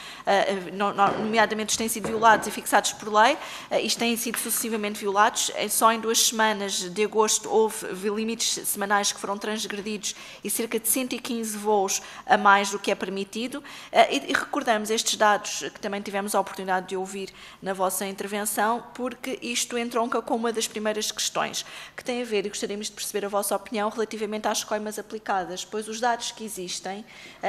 I: nomeadamente, têm sido violados e fixados por lei. Isto têm sido sucessivamente violados. Só em 2 semanas de agosto houve limites semanais que foram transgredidos e cerca de 115 voos a mais do que é permitido. E recordamos estes dados que também tivemos a oportunidade de ouvir na vossa intervenção, porque isto entronca com uma das primeiras questões que tem a ver, e gostaríamos de perceber a vossa opinião relativamente às coimas aplicadas, pois os dados que existem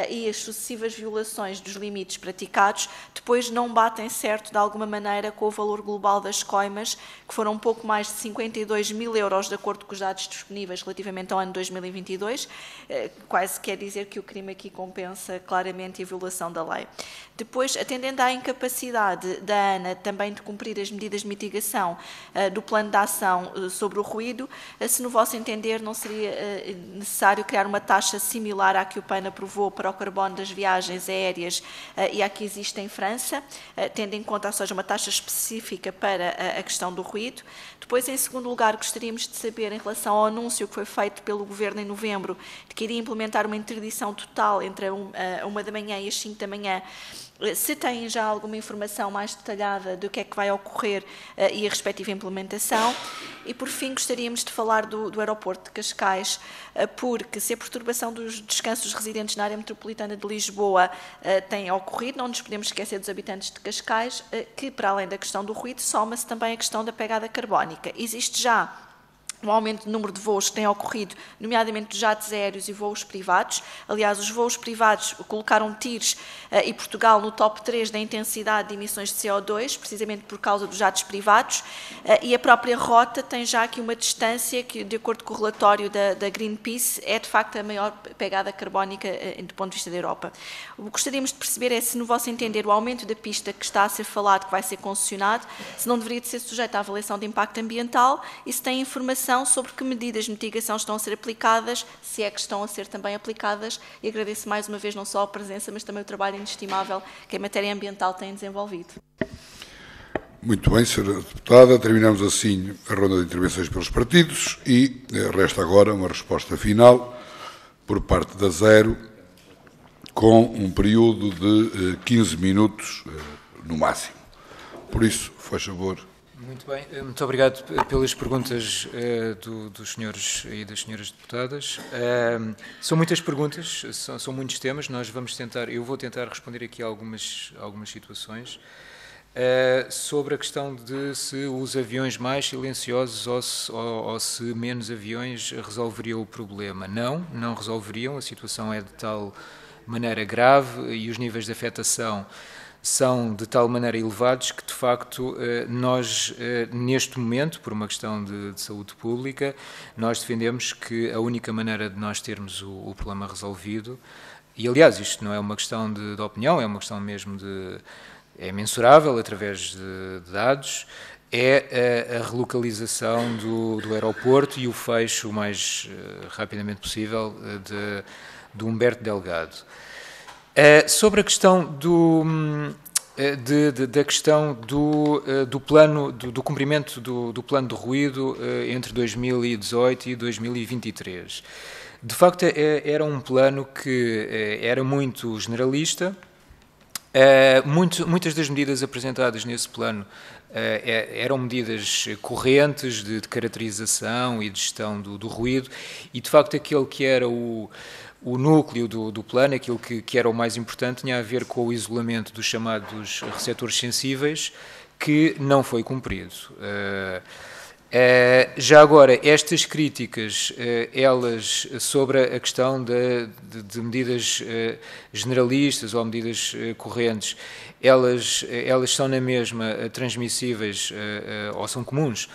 I: e as sucessivas violações dos limites praticados depois não batem certo de alguma maneira com o valor global das coimas, que foram um pouco mais de 52 mil euros de acordo com os dados disponíveis relativamente ao ano 2022, quase quer dizer que o crime aqui compensa claramente a violação da lei. Depois, atendendo à incapacidade da ANA também de cumprir as medidas de mitigação do plano de ação sobre o ruído, se no vosso entender não seria necessário criar uma taxa similar à que o PAN aprovou para o carbono das viagens aéreas e à que existe em França, tendo em conta, ou seja, uma taxa específica para a questão do ruído. Depois, em segundo lugar, gostaríamos de saber, em relação ao anúncio que foi feito pelo Governo em novembro, de que iria implementar uma interdição total entre a 1 da manhã e as 5 da manhã, se têm já alguma informação mais detalhada do que é que vai ocorrer e a respectiva implementação. E, por fim, gostaríamos de falar do aeroporto de Cascais, porque se a perturbação dos descansos residentes na área metropolitana de Lisboa tem ocorrido, não nos podemos esquecer dos habitantes de Cascais, que, para além da questão do ruído, soma-se também a questão da pegada carbónica. Existe já um aumento do número de voos que tem ocorrido, nomeadamente de jatos aéreos e voos privados. Aliás, os voos privados colocaram TIRS e Portugal no top 3 da intensidade de emissões de CO2, precisamente por causa dos jatos privados, e a própria rota tem já aqui uma distância que, de acordo com o relatório da Greenpeace, é de facto a maior pegada carbónica do ponto de vista da Europa. O que gostaríamos de perceber é se, no vosso entender, o aumento da pista que está a ser falado, que vai ser concessionado, se não deveria de ser sujeito à avaliação de impacto ambiental e se tem informação sobre que medidas de mitigação estão a ser aplicadas, se é que estão a ser também aplicadas, e agradeço mais uma vez não só a presença, mas também o trabalho inestimável que a matéria ambiental tem desenvolvido.
A: Muito bem, Sra. Deputada. Terminamos assim a ronda de intervenções pelos partidos e resta agora uma resposta final por parte da Zero, com um período de 15 minutos no máximo. Por isso, faz favor.
C: Muito bem, muito obrigado pelas perguntas dos senhores e das senhoras deputadas. São muitas perguntas, são muitos temas, eu vou tentar responder aqui a algumas situações. Sobre a questão de se os aviões mais silenciosos ou se menos aviões resolveriam o problema. Não resolveriam, a situação é de tal maneira grave e os níveis de afetação são de tal maneira elevados que, de facto, nós, neste momento, por uma questão de saúde pública, nós defendemos que a única maneira de nós termos o problema resolvido, e aliás, isto não é uma questão de opinião, é uma questão mesmo é mensurável através de dados, é a relocalização do aeroporto e o fecho o mais rapidamente possível de Humberto Delgado. Sobre a questão da questão do plano, do cumprimento do plano de ruído entre 2018 e 2023. De facto, era um plano que era muito generalista. Muitas das medidas apresentadas nesse plano eram medidas correntes de caracterização e de gestão do ruído, e de facto aquele que era o núcleo do plano, aquilo que era o mais importante, tinha a ver com o isolamento dos chamados receptores sensíveis, que não foi cumprido. Já agora, estas críticas, elas, sobre a questão de medidas generalistas ou medidas correntes, elas são na mesma transmissíveis ou são comuns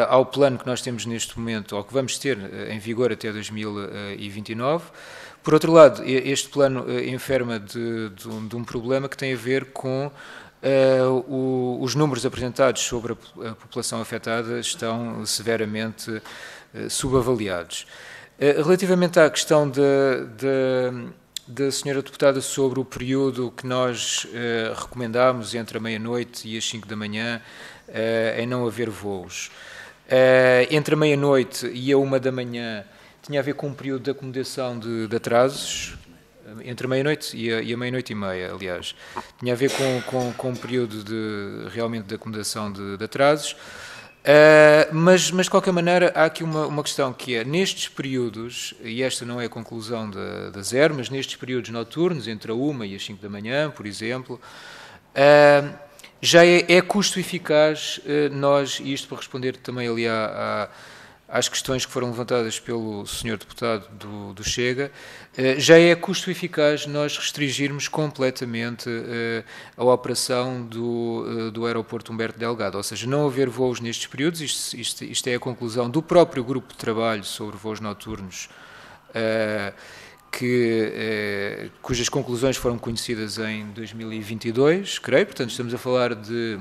C: ao plano que nós temos neste momento, ou que vamos ter em vigor até 2029. Por outro lado, este plano enferma de um problema que tem a ver com os números apresentados sobre a população afetada estão severamente subavaliados. Relativamente à questão da senhora deputada sobre o período que nós recomendámos entre a meia-noite e as 5 da manhã em não haver voos. Entre a meia-noite e a 1 da manhã tinha a ver com um período de acomodação de atrasos, entre a meia-noite e a meia-noite e meia, aliás. Tinha a ver com um período realmente de acomodação de atrasos. Mas, de qualquer maneira, há aqui uma questão que é, nestes períodos, e esta não é a conclusão da ZER, mas nestes períodos noturnos, entre a 1 e as 5 da manhã, por exemplo, já é custo eficaz nós, e isto para responder também ali às questões que foram levantadas pelo Sr. Deputado do Chega, já é custo eficaz nós restringirmos completamente a operação do aeroporto Humberto Delgado, ou seja, não haver voos nestes períodos. Isto é a conclusão do próprio grupo de trabalho sobre voos noturnos, cujas conclusões foram conhecidas em 2022, creio. Portanto, estamos a falar de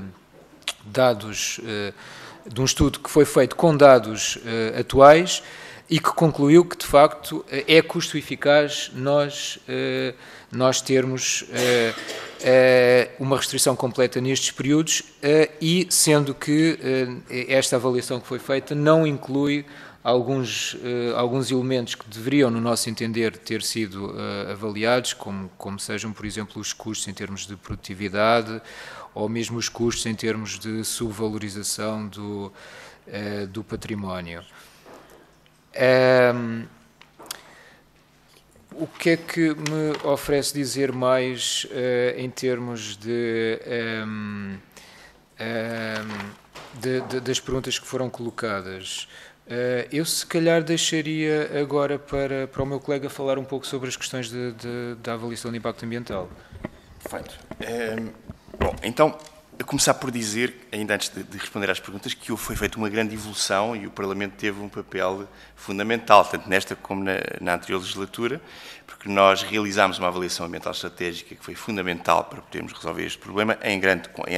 C: dados, de um estudo que foi feito com dados atuais e que concluiu que, de facto, é custo eficaz nós termos uma restrição completa nestes períodos, e sendo que esta avaliação que foi feita não inclui alguns elementos que deveriam, no nosso entender, ter sido avaliados, como sejam, por exemplo, os custos em termos de produtividade, ou mesmo os custos em termos de subvalorização do património. O que é que me oferece dizer mais em termos das perguntas que foram colocadas? Eu, se calhar, deixaria agora para o meu colega falar um pouco sobre as questões da avaliação de impacto ambiental.
D: Perfeito. Bom, então, a começar por dizer, ainda antes de responder às perguntas, que foi feita uma grande evolução e o Parlamento teve um papel fundamental, tanto nesta como na anterior legislatura, porque nós realizámos uma avaliação ambiental estratégica que foi fundamental para podermos resolver este problema em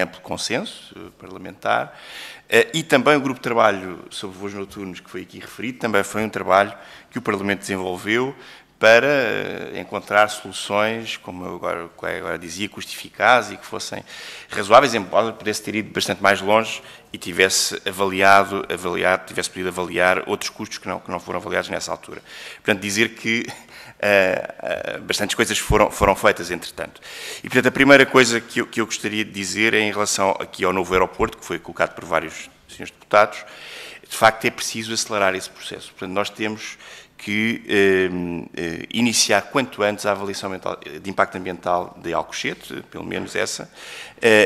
D: amplo consenso parlamentar, e também o grupo de trabalho sobre voos noturnos, que foi aqui referido, também foi um trabalho que o Parlamento desenvolveu para encontrar soluções, como eu agora dizia, custo-eficazes e que fossem razoáveis, embora pudesse ter ido bastante mais longe e tivesse podido avaliar outros custos que não foram avaliados nessa altura. Portanto, dizer que bastantes coisas foram feitas, entretanto. E, portanto, a primeira coisa que eu gostaria de dizer é em relação aqui ao novo aeroporto, que foi colocado por vários senhores deputados. De facto, é preciso acelerar esse processo. Portanto, nós temos que iniciar quanto antes a avaliação de impacto ambiental de Alcochete, pelo menos essa,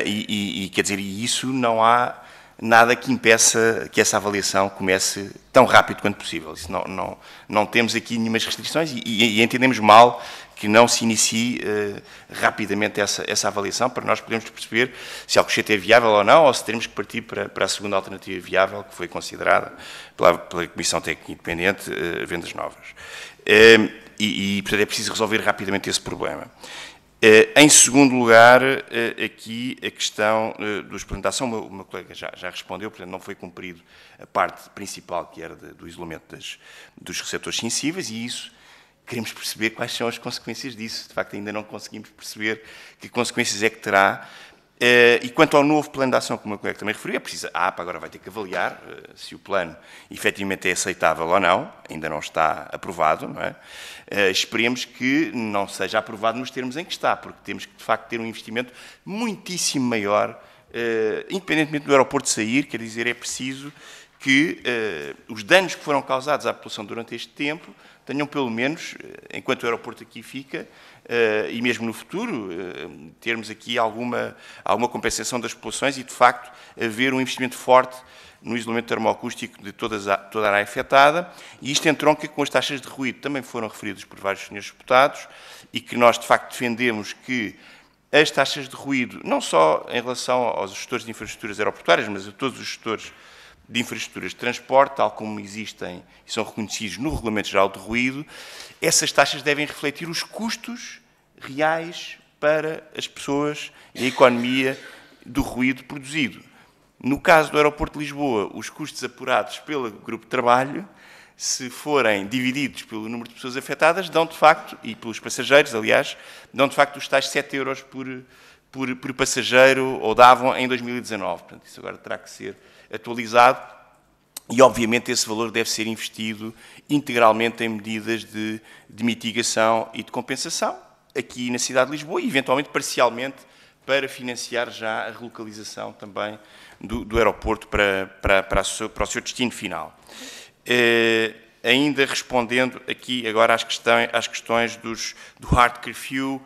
D: e quer dizer, isso não há nada que impeça que essa avaliação comece tão rápido quanto possível. Isso não temos aqui nenhumas restrições e entendemos mal que não se inicie rapidamente essa avaliação, para nós podermos perceber se Alcochete é viável ou não, ou se teremos que partir para a segunda alternativa viável, que foi considerada pela Comissão Técnica Independente, Vendas Novas. Portanto, é preciso resolver rapidamente esse problema. Em segundo lugar, aqui a questão do explantação, o meu colega já respondeu, portanto não foi cumprido a parte principal, que era do isolamento dos receptores sensíveis, e isso queremos perceber quais são as consequências disso. De facto, ainda não conseguimos perceber que consequências é que terá. E quanto ao novo plano de ação, como o meu colega também referiu, é preciso, a APA agora vai ter que avaliar se o plano efetivamente é aceitável ou não, ainda não está aprovado, não é? Esperemos que não seja aprovado nos termos em que está, porque temos que, de facto, ter um investimento muitíssimo maior, independentemente do aeroporto sair, quer dizer, é preciso que os danos que foram causados à população durante este tempo tenham, pelo menos, enquanto o aeroporto aqui fica, e mesmo no futuro, termos aqui alguma compensação das populações e, de facto, haver um investimento forte no isolamento termoacústico de toda a área afetada, e isto entronca com as taxas de ruído, também foram referidas por vários senhores deputados, e que nós, de facto, defendemos que as taxas de ruído, não só em relação aos gestores de infraestruturas aeroportuárias, mas a todos os gestores de infraestruturas de transporte, tal como existem e são reconhecidos no Regulamento Geral de Ruído, essas taxas devem refletir os custos reais para as pessoas e a economia do ruído produzido. No caso do aeroporto de Lisboa, os custos apurados pelo grupo de trabalho, se forem divididos pelo número de pessoas afetadas, dão de facto, e pelos passageiros, aliás, dão de facto os tais 7 euros por passageiro, ou davam em 2019. Portanto, isso agora terá que ser atualizado e, obviamente, esse valor deve ser investido integralmente em medidas de mitigação e de compensação, aqui na cidade de Lisboa e, eventualmente, parcialmente, para financiar já a relocalização também do aeroporto para o seu destino final. Ainda respondendo aqui agora às questões do hard curfew,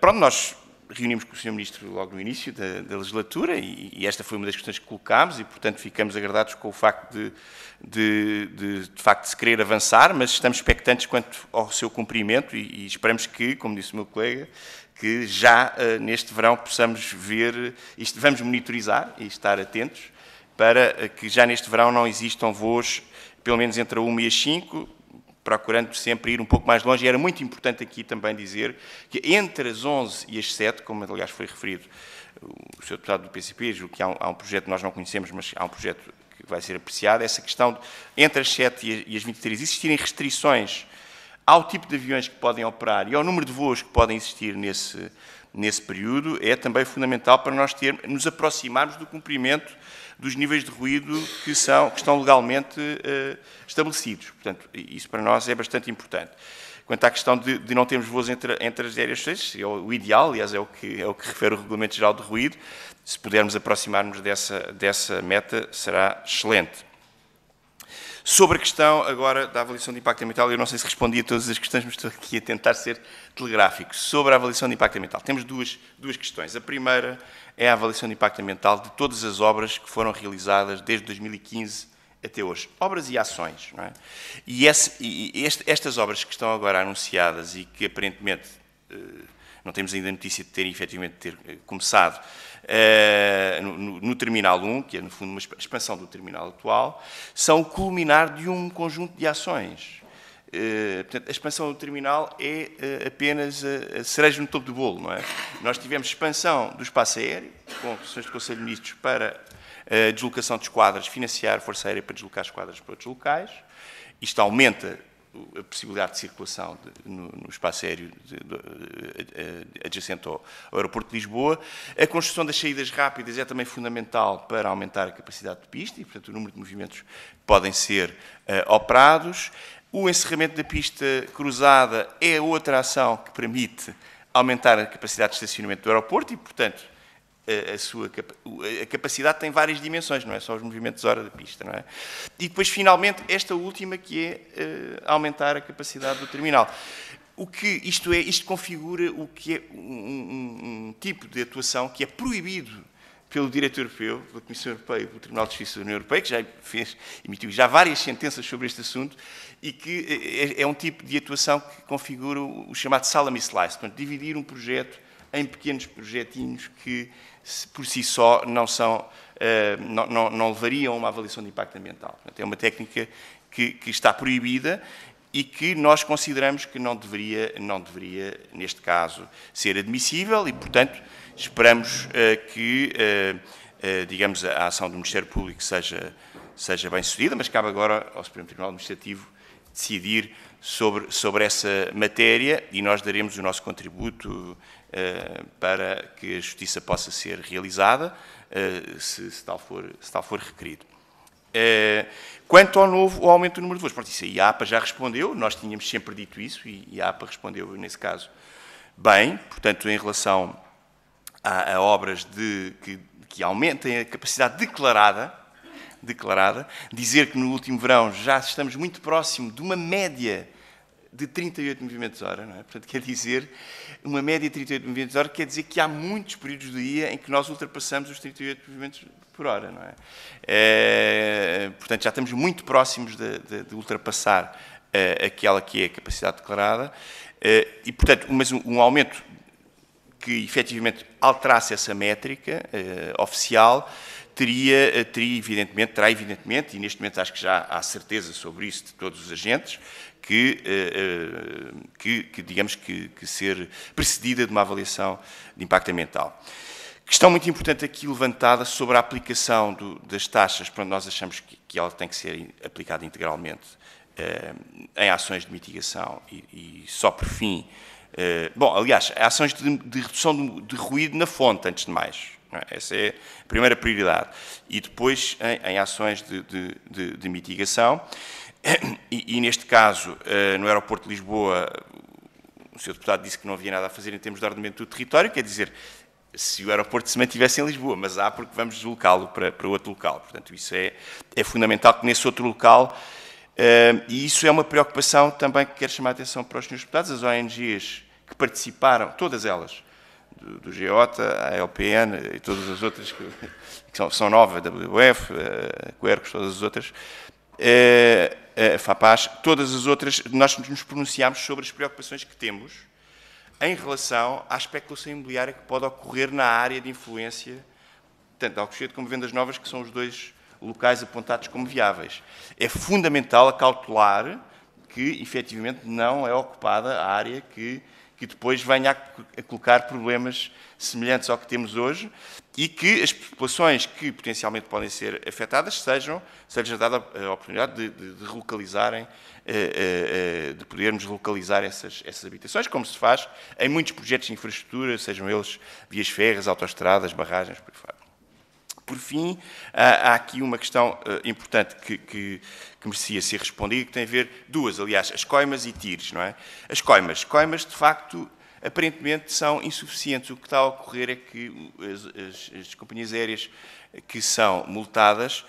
D: pronto, nós reunimos com o Sr. Ministro logo no início da legislatura e esta foi uma das questões que colocámos e, portanto, ficamos agradados com o facto de facto se querer avançar, mas estamos expectantes quanto ao seu cumprimento e esperamos que, como disse o meu colega, que já neste verão possamos ver, isto vamos monitorizar e estar atentos para que já neste verão não existam voos, pelo menos entre a 1 e as 5, procurando sempre ir um pouco mais longe. E era muito importante aqui também dizer que entre as 11 e as 7, como aliás foi referido o Sr. Deputado do PCP, julgo que há um projeto que nós não conhecemos, mas há um projeto que vai ser apreciado, essa questão de, entre as 7 e as 23, existirem restrições ao tipo de aviões que podem operar e ao número de voos que podem existir nesse período, é também fundamental para nós nos aproximarmos do cumprimento dos níveis de ruído que estão legalmente estabelecidos. Portanto, isso para nós é bastante importante. Quanto à questão de não termos voos entre as aéreas sociais, é o ideal, aliás, é o que refere o Regulamento Geral de Ruído. Se pudermos aproximar-nos dessa meta, será excelente. Sobre a questão agora da avaliação de impacto ambiental, eu não sei se respondi a todas as questões, mas estou aqui a tentar ser telegráfico. Sobre a avaliação de impacto ambiental, temos duas questões. A primeira é a avaliação de impacto ambiental de todas as obras que foram realizadas desde 2015 até hoje. Obras e ações, não é? E estas obras que estão agora anunciadas e que aparentemente não temos ainda notícia de terem efetivamente começado no Terminal 1, que é no fundo uma expansão do terminal atual, são o culminar de um conjunto de ações. Portanto, a expansão do terminal é apenas a cereja no topo do bolo, não é? Nós tivemos expansão do espaço aéreo, com questões do Conselho de Ministros para a deslocação de esquadras, financiar a Força Aérea para deslocar esquadras para outros locais. Isto aumenta a possibilidade de circulação no espaço aéreo adjacente ao aeroporto de Lisboa. A construção das saídas rápidas é também fundamental para aumentar a capacidade de pista e, portanto, o número de movimentos que podem ser operados. O encerramento da pista cruzada é outra ação que permite aumentar a capacidade de estacionamento do aeroporto e, portanto, a capacidade tem várias dimensões, não é só os movimentos hora da pista, não é? E depois, finalmente, esta última, que é aumentar a capacidade do terminal. Isto configura o que é um tipo de atuação que é proibido pelo direito europeu, pela Comissão Europeia e pelo Tribunal de Justiça da União Europeia, que já emitiu já várias sentenças sobre este assunto, e que é um tipo de atuação que configura o chamado salami slice, portanto, dividir um projeto em pequenos projetinhos que, por si só, não levariam a uma avaliação de impacto ambiental. Portanto, é uma técnica que está proibida e que nós consideramos que não deveria, neste caso, ser admissível e, portanto, esperamos que, digamos, a ação do Ministério Público seja bem sucedida, mas cabe agora ao Supremo Tribunal Administrativo decidir sobre essa matéria e nós daremos o nosso contributo para que a justiça possa ser realizada, se tal for requerido. Quanto ao aumento do número de voos, pronto, isso aí a APA já respondeu, nós tínhamos sempre dito isso e a APA respondeu, nesse caso, bem, portanto, em relação a obras que aumentem a capacidade declarada, dizer que no último verão já estamos muito próximo de uma média de 38 movimentos hora, não é? Portanto, quer dizer, uma média de 38 movimentos hora quer dizer que há muitos períodos do dia em que nós ultrapassamos os 38 movimentos por hora, não é? Portanto, já estamos muito próximos de ultrapassar aquela que é a capacidade declarada e, portanto, mas um aumento que efetivamente alterasse essa métrica oficial terá evidentemente, e neste momento acho que já há certeza sobre isso de todos os agentes, que digamos que ser precedida de uma avaliação de impacto ambiental. Questão muito importante aqui levantada sobre a aplicação das taxas, para onde nós achamos que ela tem que ser aplicada integralmente em ações de mitigação e só por fim. Bom, aliás, ações de redução de ruído na fonte, antes de mais. Essa é a primeira prioridade. E depois em ações de mitigação. E neste caso, no aeroporto de Lisboa, o Sr. Deputado disse que não havia nada a fazer em termos de ordenamento do território, quer dizer, se o aeroporto se mantivesse em Lisboa, mas há porque vamos deslocá-lo para outro local. Portanto, isso é fundamental que nesse outro local, e isso é uma preocupação também que quero chamar a atenção para os senhores deputados, as ONGs que participaram, todas elas, do GEOTA, a LPN e todas as outras que são novas, a WWF, a Quercus, todas as outras, a FAPAS, todas as outras, nós nos pronunciámos sobre as preocupações que temos em relação à especulação imobiliária que pode ocorrer na área de influência, tanto de Alcochete como Vendas Novas, que são os dois locais apontados como viáveis. É fundamental acautelar que, efetivamente, não é ocupada a área que depois venha a colocar problemas semelhantes ao que temos hoje e que as populações que potencialmente podem ser afetadas seja dada a oportunidade de relocalizarem, de podermos localizar essas habitações, como se faz em muitos projetos de infraestrutura, sejam eles vias férreas, autoestradas, barragens, por aí fora. Por fim, há aqui uma questão importante que merecia ser respondida, que tem a ver duas, aliás, as coimas e tires, não é? As coimas, de facto, aparentemente são insuficientes. O que está a ocorrer é que as companhias aéreas que são multadas,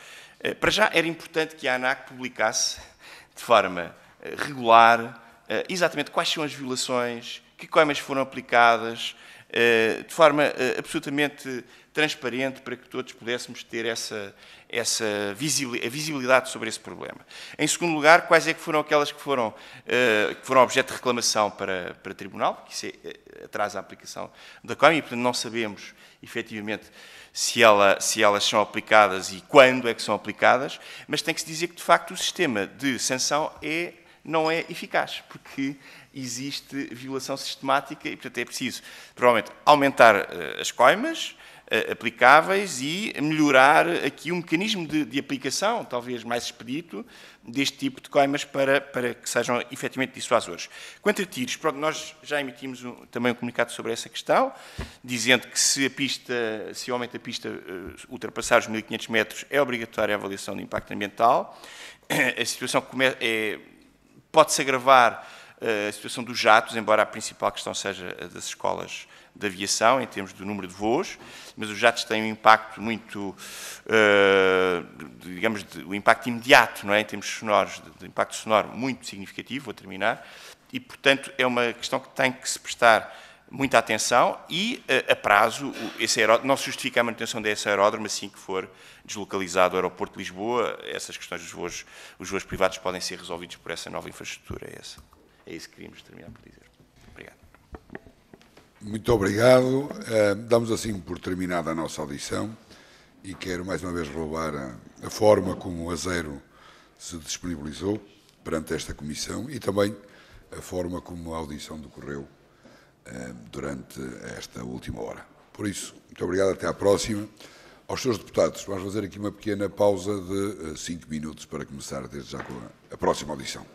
D: para já era importante que a ANAC publicasse de forma regular exatamente quais são as violações, que coimas foram aplicadas, de forma absolutamente transparente para que todos pudéssemos ter a visibilidade sobre esse problema. Em segundo lugar, quais é que foram aquelas que foram objeto de reclamação para tribunal, porque isso atrasa a aplicação da coima e, portanto, não sabemos, efetivamente, se elas são aplicadas e quando é que são aplicadas, mas tem que se dizer que, de facto, o sistema de sanção não é eficaz, porque existe violação sistemática e, portanto, é preciso, provavelmente, aumentar as coimas aplicáveis e melhorar aqui um mecanismo de aplicação, talvez mais expedito, deste tipo de coimas para que sejam efetivamente dissuasores. Quanto a tiros, pronto, nós já emitimos também um comunicado sobre essa questão, dizendo que se o aumento da pista ultrapassar os 1.500 metros, é obrigatória a avaliação de impacto ambiental. A situação pode-se agravar a situação dos jatos, embora a principal questão seja a das escolas de aviação, em termos do número de voos, mas os jatos têm um impacto muito, digamos, o impacto imediato, não é? Em termos sonoros, de impacto sonoro muito significativo, vou terminar, e, portanto, é uma questão que tem que se prestar muita atenção e a prazo, não se justifica a manutenção desse aeródromo assim que for deslocalizado o aeroporto de Lisboa. Essas questões dos voos privados podem ser resolvidos por essa nova infraestrutura. É isso que queríamos terminar por dizer. Obrigado.
A: Muito obrigado. Damos assim por terminada a nossa audição e quero mais uma vez louvar a forma como a Zero se disponibilizou perante esta comissão e também a forma como a audição decorreu durante esta última hora. Por isso, muito obrigado, até à próxima. Aos senhores deputados, vamos fazer aqui uma pequena pausa de 5 minutos para começar desde já com a próxima audição.